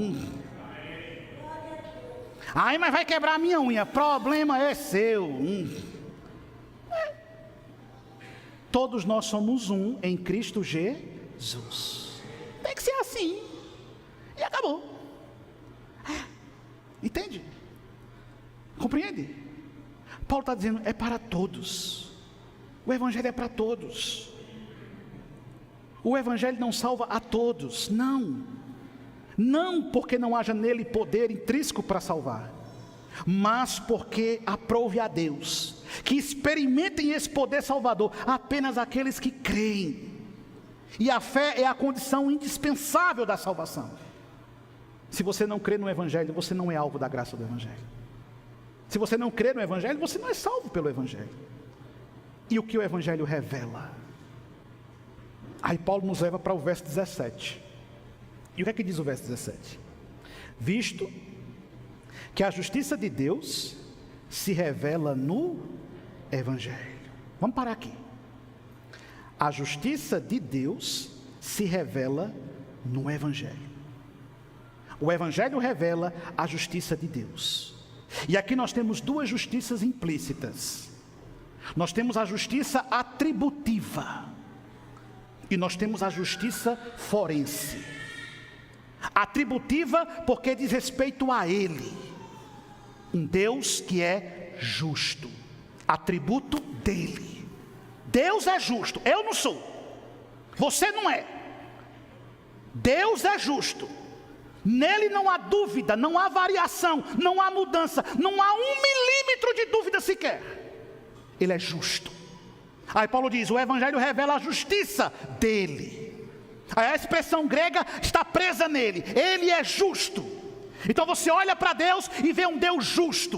Aí, mas vai quebrar a minha unha, problema é seu. Todos nós somos um em Cristo Jesus. Tem que ser assim. E acabou. Entende? Compreende? Paulo está dizendo, é para todos. O Evangelho é para todos. O Evangelho não salva a todos, não. Não porque não haja nele poder intrínseco para salvar, mas porque aprove a Deus que experimentem esse poder salvador apenas aqueles que creem. E a fé é a condição indispensável da salvação. Se você não crê no Evangelho, você não é alvo da graça do Evangelho. Se você não crê no Evangelho, você não é salvo pelo Evangelho. E o que o Evangelho revela? Aí Paulo nos leva para o verso 17. E o que é que diz o verso 17? Visto que a justiça de Deus se revela no Evangelho. Vamos parar aqui. A justiça de Deus se revela no Evangelho. O Evangelho revela a justiça de Deus. E aqui nós temos duas justiças implícitas. Nós temos a justiça atributiva e nós temos a justiça forense. Atributiva porque diz respeito a Ele, um Deus que é justo, atributo dele. Deus é justo, eu não sou, você não é. Deus é justo, nele não há dúvida, não há variação, não há mudança, não há 1 milímetro de dúvida sequer. Ele é justo. Aí Paulo diz, o Evangelho revela a justiça dele. A expressão grega está presa nele, ele é justo. Então você olha para Deus e vê um Deus justo,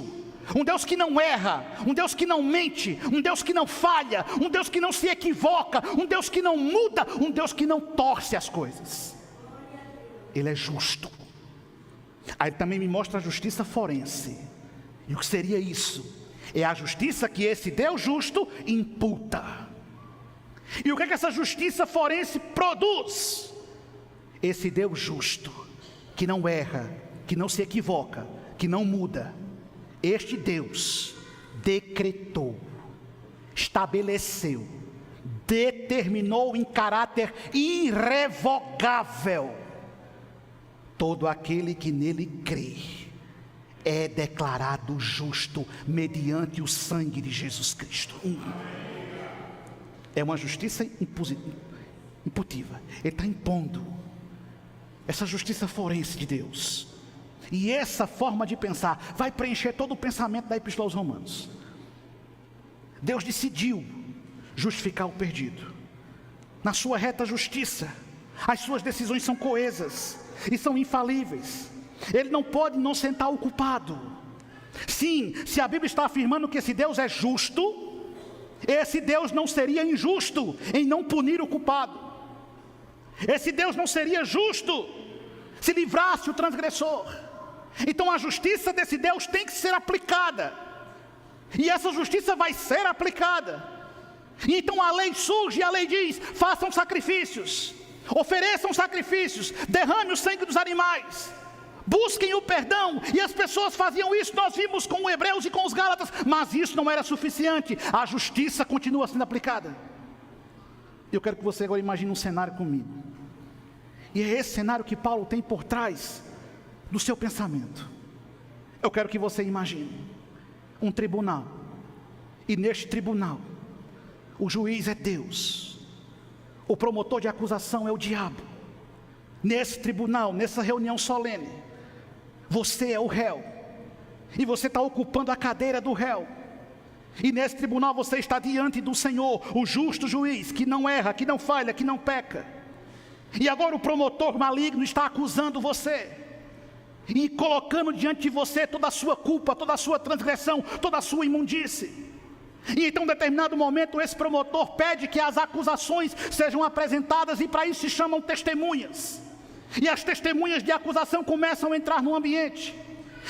um Deus que não erra, um Deus que não mente, um Deus que não falha, um Deus que não se equivoca, um Deus que não muda, um Deus que não torce as coisas. Ele é justo. Aí ele também me mostra a justiça forense. E o que seria isso? É a justiça que esse Deus justo imputa. E o que é que essa justiça forense produz? Esse Deus justo, que não erra, que não se equivoca, que não muda, este Deus decretou, estabeleceu, determinou em caráter irrevogável: todo aquele que nele crê é declarado justo mediante o sangue de Jesus Cristo. É uma justiça imputiva. Ele está impondo essa justiça forense de Deus. E essa forma de pensar vai preencher todo o pensamento da Epístola aos Romanos. Deus decidiu justificar o perdido na sua reta justiça. As suas decisões são coesas e são infalíveis. Ele não pode inocentar o culpado. Sim, se a Bíblia está afirmando que esse Deus é justo, esse Deus não seria injusto em não punir o culpado. Esse Deus não seria justo se livrasse o transgressor. Então a justiça desse Deus tem que ser aplicada. E essa justiça vai ser aplicada. E então a lei surge e a lei diz: façam sacrifícios, ofereçam sacrifícios, derrame o sangue dos animais, busquem o perdão. E as pessoas faziam isso, nós vimos com os hebreus e com os gálatas. Mas isso não era suficiente, a justiça continua sendo aplicada. Eu quero que você agora imagine um cenário comigo. E é esse cenário que Paulo tem por trás do seu pensamento. Eu quero que você imagine um tribunal. E neste tribunal, o juiz é Deus, o promotor de acusação é o diabo, nesse tribunal, nessa reunião solene, você é o réu, e você está ocupando a cadeira do réu, e nesse tribunal você está diante do Senhor, o justo juiz, que não erra, que não falha, que não peca. E agora o promotor maligno está acusando você, e colocando diante de você toda a sua culpa, toda a sua transgressão, toda a sua imundície. E então, em determinado momento, esse promotor pede que as acusações sejam apresentadas, e para isso se chamam testemunhas. E as testemunhas de acusação começam a entrar no ambiente.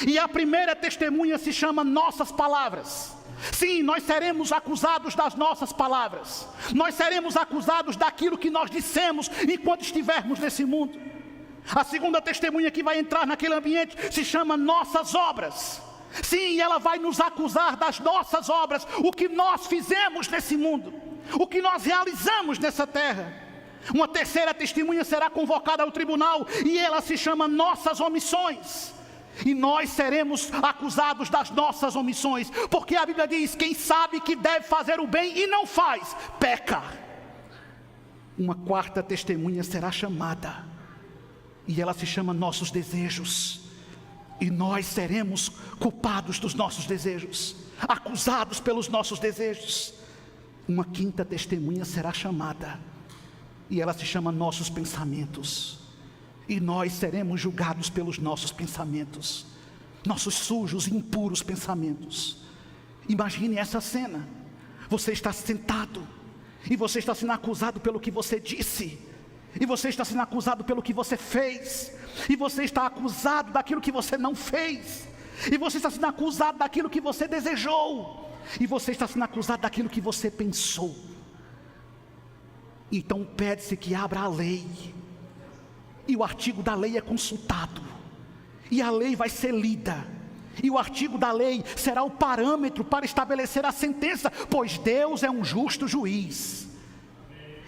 E a primeira testemunha se chama nossas palavras. Sim, nós seremos acusados das nossas palavras. Nós seremos acusados daquilo que nós dissemos enquanto estivermos nesse mundo. A segunda testemunha que vai entrar naquele ambiente se chama nossas obras. Sim, ela vai nos acusar das nossas obras, o que nós fizemos nesse mundo, o que nós realizamos nessa terra. Uma terceira testemunha será convocada ao tribunal, e ela se chama nossas omissões. E nós seremos acusados das nossas omissões, porque a Bíblia diz: quem sabe que deve fazer o bem e não faz, peca. Uma quarta testemunha será chamada, e ela se chama nossos desejos. E nós seremos culpados dos nossos desejos, acusados pelos nossos desejos. Uma quinta testemunha será chamada, e ela se chama nossos pensamentos. E nós seremos julgados pelos nossos pensamentos, nossos sujos e impuros pensamentos. Imagine essa cena: você está sentado, e você está sendo acusado pelo que você disse, e você está sendo acusado pelo que você fez, e você está acusado daquilo que você não fez, e você está sendo acusado daquilo que você desejou, e você está sendo acusado daquilo que você pensou. Então pede-se que abra a lei, e o artigo da lei é consultado, e a lei vai ser lida, e o artigo da lei será o parâmetro para estabelecer a sentença, pois Deus é um justo juiz.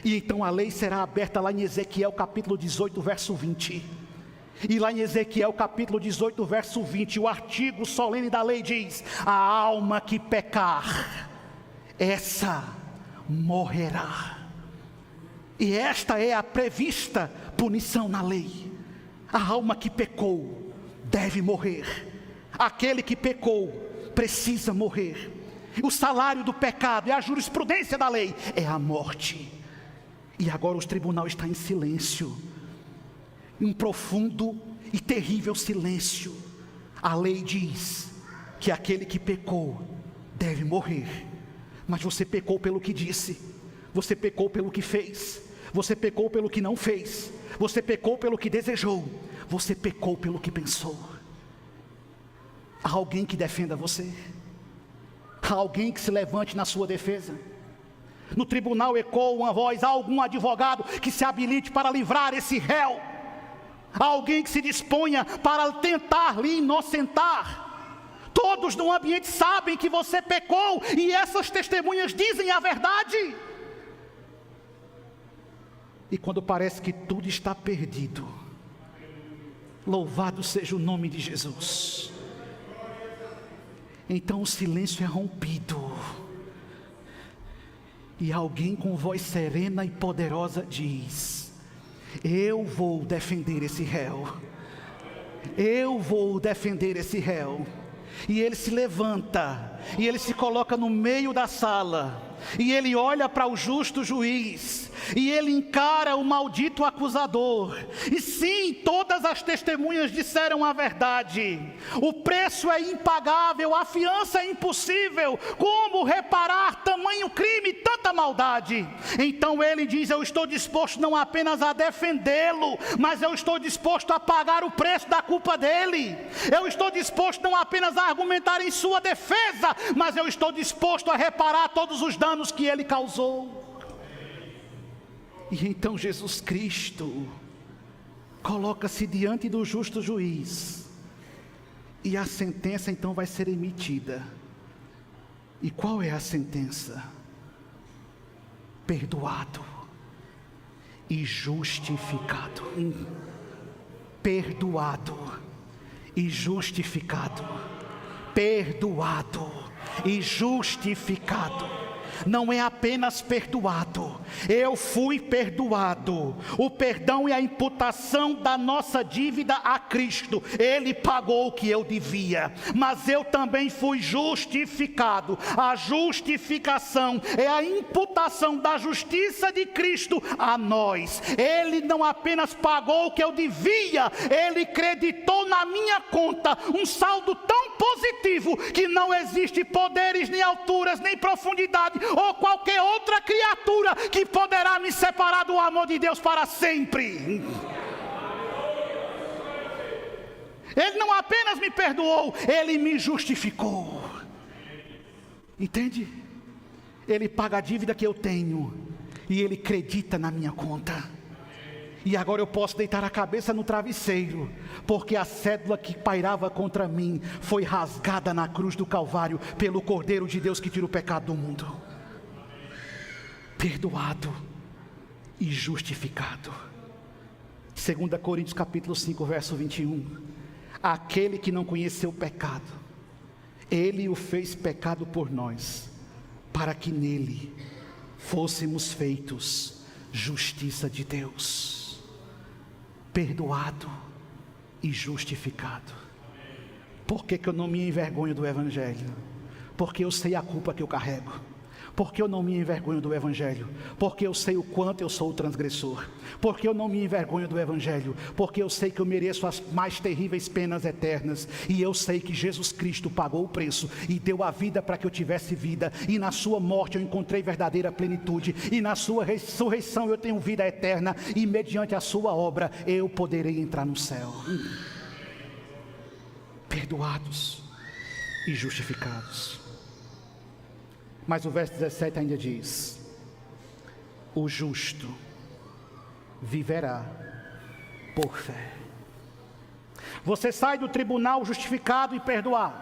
E então a lei será aberta lá em Ezequiel capítulo 18, verso 20. E lá em Ezequiel capítulo 18, verso 20, o artigo solene da lei diz: a alma que pecar, essa morrerá. E esta é a prevista punição na lei. A alma que pecou deve morrer. Aquele que pecou precisa morrer. O salário do pecado, é a jurisprudência da lei, é a morte. E agora o tribunal está em silêncio, um profundo e terrível silêncio. A lei diz que aquele que pecou deve morrer. Mas você pecou pelo que disse, você pecou pelo que fez, você pecou pelo que não fez, você pecou pelo que desejou, você pecou pelo que pensou. Há alguém que defenda você? Há alguém que se levante na sua defesa? No tribunal ecoa uma voz: há algum advogado que se habilite para livrar esse réu? Há alguém que se disponha para tentar lhe inocentar? Todos no ambiente sabem que você pecou, e essas testemunhas dizem a verdade. E quando parece que tudo está perdido, louvado seja o nome de Jesus, então o silêncio é rompido, e alguém com voz serena e poderosa diz: eu vou defender esse réu, eu vou defender esse réu. E ele se levanta, e ele se coloca no meio da sala, e ele olha para o justo juiz, e ele encara o maldito acusador. E sim, todas as testemunhas disseram a verdade. O preço é impagável, a fiança é impossível. Como reparar tamanho crime, tanta maldade? Então ele diz: eu estou disposto não apenas a defendê-lo, mas eu estou disposto a pagar o preço da culpa dele. Eu estou disposto não apenas a argumentar em sua defesa, mas eu estou disposto a reparar todos os danos que ele causou. E então Jesus Cristo coloca-se diante do justo juiz, e a sentença então vai ser emitida. E qual é a sentença? Perdoado e justificado. Perdoado e justificado. Perdoado e justificado. não é apenas perdoado, eu fui perdoado. O perdão é a imputação da nossa dívida a Cristo. Ele pagou o que eu devia, mas eu também fui justificado. A justificação é a imputação da justiça de Cristo a nós. Ele não apenas pagou o que eu devia, Ele creditou na minha conta um saldo tão positivo que não existe poderes, nem alturas, nem profundidade ou qualquer outra criatura que poderá me separar do amor de Deus para sempre. Ele não apenas me perdoou, Ele me justificou. Entende? Ele paga a dívida que eu tenho e Ele acredita na minha conta. E agora eu posso deitar a cabeça no travesseiro, porque a cédula que pairava contra mim foi rasgada na cruz do Calvário pelo Cordeiro de Deus que tira o pecado do mundo. Perdoado e justificado. 2 Coríntios capítulo 5, verso 21. Aquele que não conheceu o pecado, Ele o fez pecado por nós, para que nele fôssemos feitos justiça de Deus. Perdoado e justificado. Por que eu não me envergonho do Evangelho? Porque eu sei a culpa que eu carrego. Porque eu não me envergonho do Evangelho? Porque eu sei o quanto eu sou o transgressor. Porque eu não me envergonho do Evangelho? Porque eu sei que eu mereço as mais terríveis penas eternas. E eu sei que Jesus Cristo pagou o preço e deu a vida para que eu tivesse vida. E na sua morte eu encontrei verdadeira plenitude. E na sua ressurreição eu tenho vida eterna. E mediante a sua obra eu poderei entrar no céu. Perdoados e justificados. Mas o verso 17 ainda diz: o justo viverá por fé. Você sai do tribunal justificado e perdoado.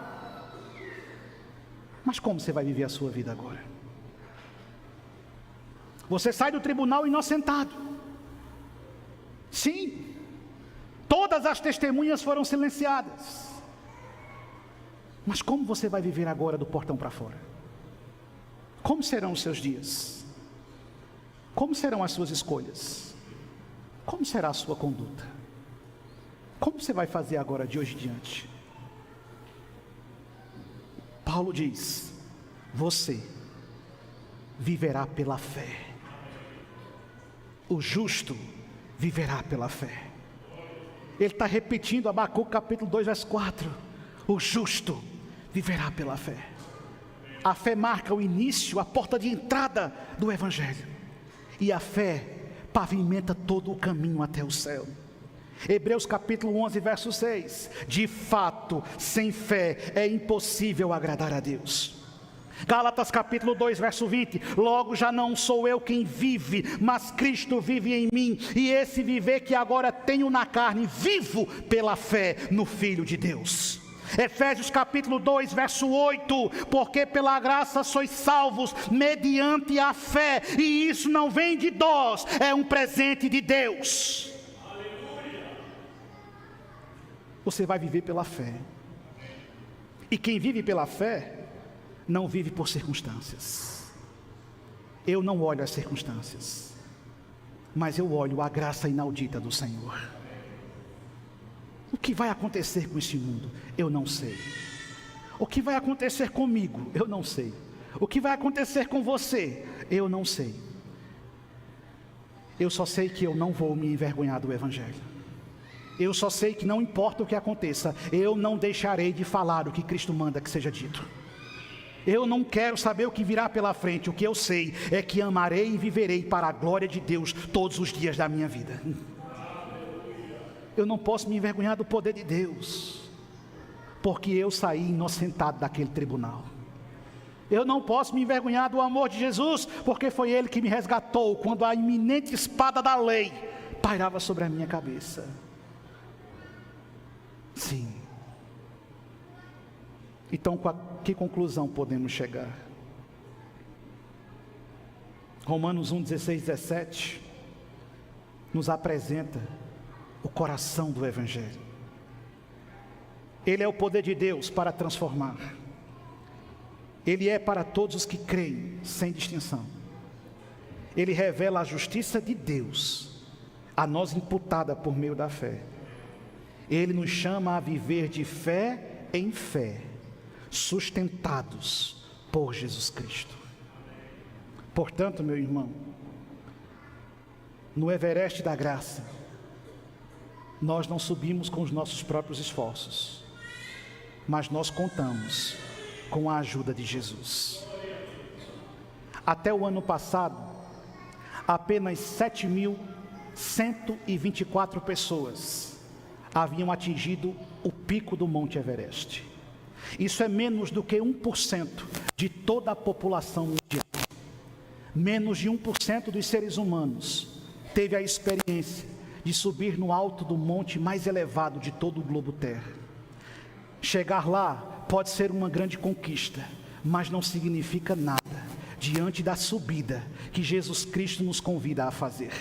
Mas como você vai viver a sua vida agora? Você sai do tribunal inocentado. Sim, todas as testemunhas foram silenciadas. Mas como você vai viver agora do portão para fora? Como serão os seus dias? Como serão as suas escolhas? Como será a sua conduta? Como você vai fazer agora de hoje em diante? Paulo diz: você viverá pela fé. O justo viverá pela fé. Ele está repetindo Abacuque capítulo 2, verso 4. O justo viverá pela fé. A fé marca o início, a porta de entrada do Evangelho. E a fé pavimenta todo o caminho até o céu. Hebreus capítulo 11, verso 6. De fato, sem fé é impossível agradar a Deus. Gálatas capítulo 2, verso 20. Logo já não sou eu quem vive, mas Cristo vive em mim. E esse viver que agora tenho na carne, vivo pela fé no Filho de Deus. Efésios capítulo 2, verso 8. Porque pela graça sois salvos mediante a fé, e isso não vem de nós, é um presente de Deus. Aleluia. Você vai viver pela fé. E quem vive pela fé não vive por circunstâncias. Eu não olho as circunstâncias, mas eu olho a graça inaudita do Senhor. O que vai acontecer com este mundo? Eu não sei. O que vai acontecer comigo? Eu não sei. O que vai acontecer com você? Eu não sei. Eu só sei que eu não vou me envergonhar do Evangelho. Eu só sei que não importa o que aconteça, eu não deixarei de falar o que Cristo manda que seja dito. Eu não quero saber o que virá pela frente. O que eu sei é que amarei e viverei para a glória de Deus todos os dias da minha vida. Eu não posso me envergonhar do poder de Deus, porque eu saí inocentado daquele tribunal. Eu não posso me envergonhar do amor de Jesus, porque foi Ele que me resgatou quando a iminente espada da lei pairava sobre a minha cabeça. Sim. Então, a que conclusão podemos chegar? Romanos 1, 16, 17 nos apresenta o coração do Evangelho. Ele é o poder de Deus para transformar. Ele é para todos os que creem, sem distinção. Ele revela a justiça de Deus, a nós imputada por meio da fé. Ele nos chama a viver de fé em fé, sustentados por Jesus Cristo. Portanto, meu irmão, no Everest da graça, nós não subimos com os nossos próprios esforços, mas nós contamos com a ajuda de Jesus. Até o ano passado, apenas 7.124 pessoas haviam atingido o pico do Monte Everest. Isso é menos do que 1% de toda a população mundial. Menos de 1% dos seres humanos teve a experiência de subir no alto do monte mais elevado de todo o globo Terra. Chegar lá pode ser uma grande conquista, mas não significa nada diante da subida que Jesus Cristo nos convida a fazer.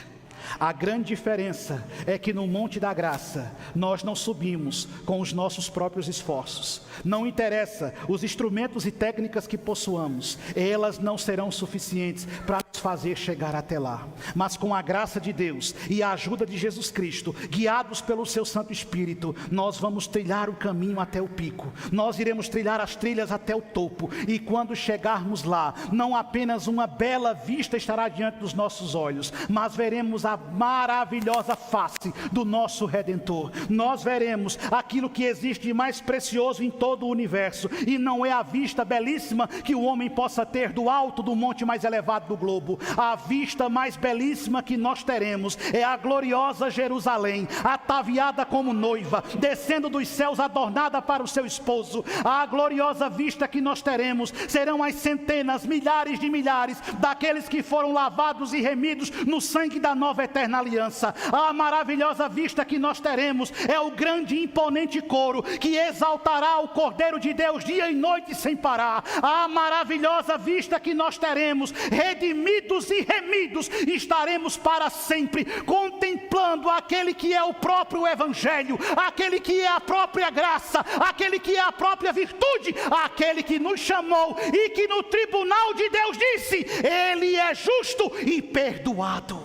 A grande diferença é que no Monte da Graça, nós não subimos com os nossos próprios esforços. Não interessa os instrumentos e técnicas que possuamos, elas não serão suficientes para nos fazer chegar até lá. Mas com a graça de Deus e a ajuda de Jesus Cristo, guiados pelo seu Santo Espírito, nós vamos trilhar o caminho até o pico. Nós iremos trilhar as trilhas até o topo. E quando chegarmos lá, não apenas uma bela vista estará diante dos nossos olhos, mas veremos a maravilhosa face do nosso Redentor. Nós veremos aquilo que existe de mais precioso em todo o universo, e não é a vista belíssima que o homem possa ter do alto do monte mais elevado do globo. A vista mais belíssima que nós teremos é a gloriosa Jerusalém, ataviada como noiva, descendo dos céus adornada para o seu esposo. A gloriosa vista que nós teremos serão as centenas, milhares de milhares daqueles que foram lavados e remidos no sangue da nova eterna aliança. A maravilhosa vista que nós teremos é o grande e imponente coro que exaltará o Cordeiro de Deus dia e noite sem parar. A maravilhosa vista que nós teremos, redimidos e remidos, estaremos para sempre contemplando aquele que é o próprio Evangelho, aquele que é a própria graça, aquele que é a própria virtude, aquele que nos chamou e que no tribunal de Deus disse: Ele é justo e perdoado.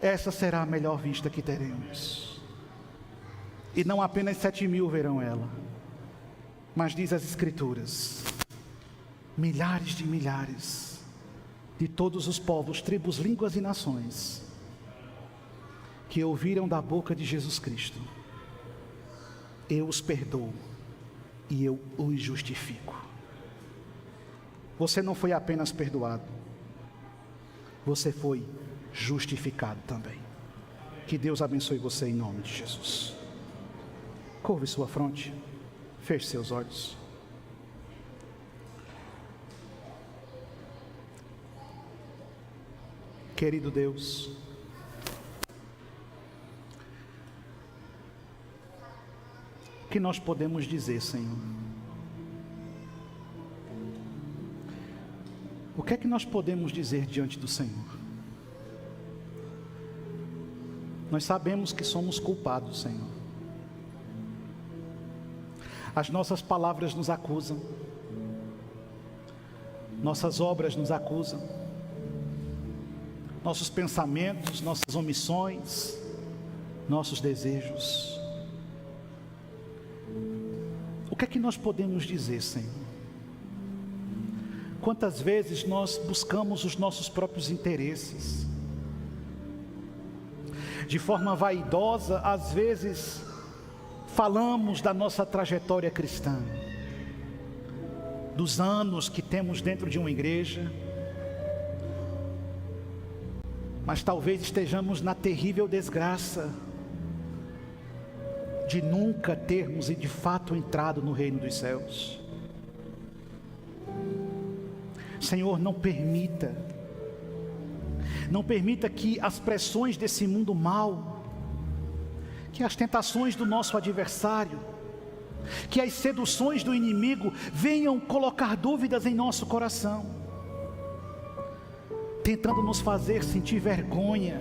Essa será a melhor vista que teremos. E não apenas 7.000 verão ela, mas diz as Escrituras, milhares de milhares de todos os povos, tribos, línguas e nações que ouviram da boca de Jesus Cristo: eu os perdoo e eu os justifico. Você não foi apenas perdoado, você foi justificado também. Que Deus abençoe você em nome de Jesus. Curve sua fronte, feche seus olhos. Querido Deus, o que nós podemos dizer, Senhor? O que é que nós podemos dizer diante do Senhor? Nós sabemos que somos culpados, Senhor. As nossas palavras nos acusam, nossas obras nos acusam, nossos pensamentos, nossas omissões, nossos desejos. O que é que nós podemos dizer, Senhor? Quantas vezes nós buscamos os nossos próprios interesses, de forma vaidosa, às vezes falamos da nossa trajetória cristã, dos anos que temos dentro de uma igreja, mas talvez estejamos na terrível desgraça de nunca termos e de fato entrado no reino dos céus. Senhor, não permita que as pressões desse mundo mau, que as tentações do nosso adversário, que as seduções do inimigo venham colocar dúvidas em nosso coração, tentando nos fazer sentir vergonha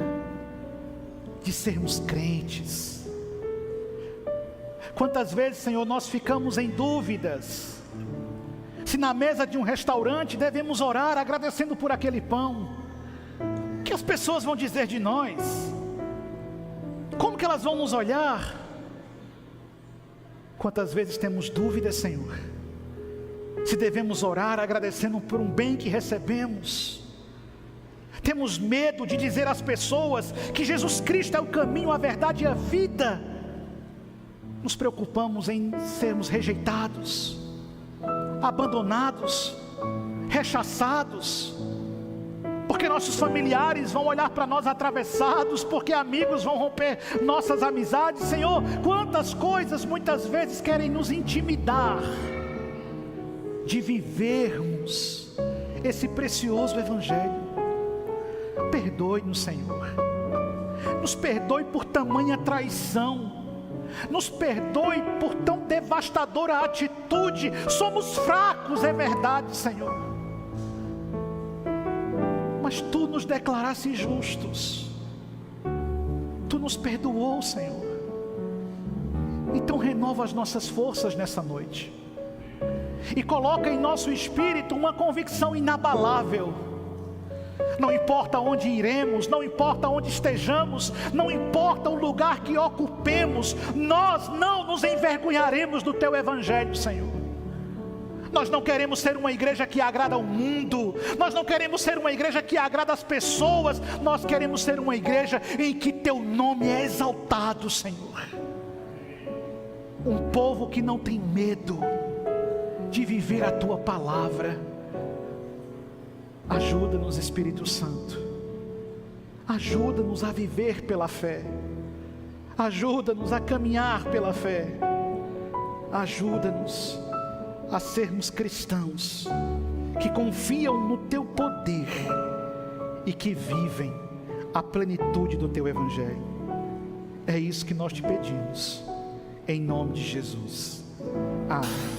de sermos crentes, Quantas vezes, Senhor, nós ficamos em dúvidas se na mesa de um restaurante devemos orar agradecendo por aquele pão. O que as pessoas vão dizer de nós? Como que elas vão nos olhar? Quantas vezes temos dúvidas, Senhor, se devemos orar agradecendo por um bem que recebemos? Temos medo de dizer às pessoas que Jesus Cristo é o caminho, a verdade e a vida. Nos preocupamos em sermos rejeitados, abandonados, rechaçados, porque nossos familiares vão olhar para nós atravessados, porque amigos vão romper nossas amizades. Senhor, quantas coisas muitas vezes querem nos intimidar de vivermos esse precioso Evangelho. Perdoe-nos, Senhor, nos perdoe por tamanha traição, nos perdoe por tão devastadora atitude. Somos fracos, é verdade, Senhor, mas Tu nos declaraste justos, Tu nos perdoou, Senhor. Então renova as nossas forças nessa noite e coloca em nosso espírito uma convicção inabalável. Não importa onde iremos, não importa onde estejamos, não importa o lugar que ocupemos, nós não nos envergonharemos do Teu Evangelho, Senhor. Nós não queremos ser uma igreja que agrada ao mundo, nós não queremos ser uma igreja que agrada as pessoas, nós queremos ser uma igreja em que Teu nome é exaltado, Senhor. Um povo que não tem medo de viver a Tua palavra. Ajuda-nos, Espírito Santo, ajuda-nos a viver pela fé, ajuda-nos a caminhar pela fé, ajuda-nos a sermos cristãos que confiam no Teu poder e que vivem a plenitude do Teu Evangelho. É isso que nós Te pedimos, em nome de Jesus. Amém.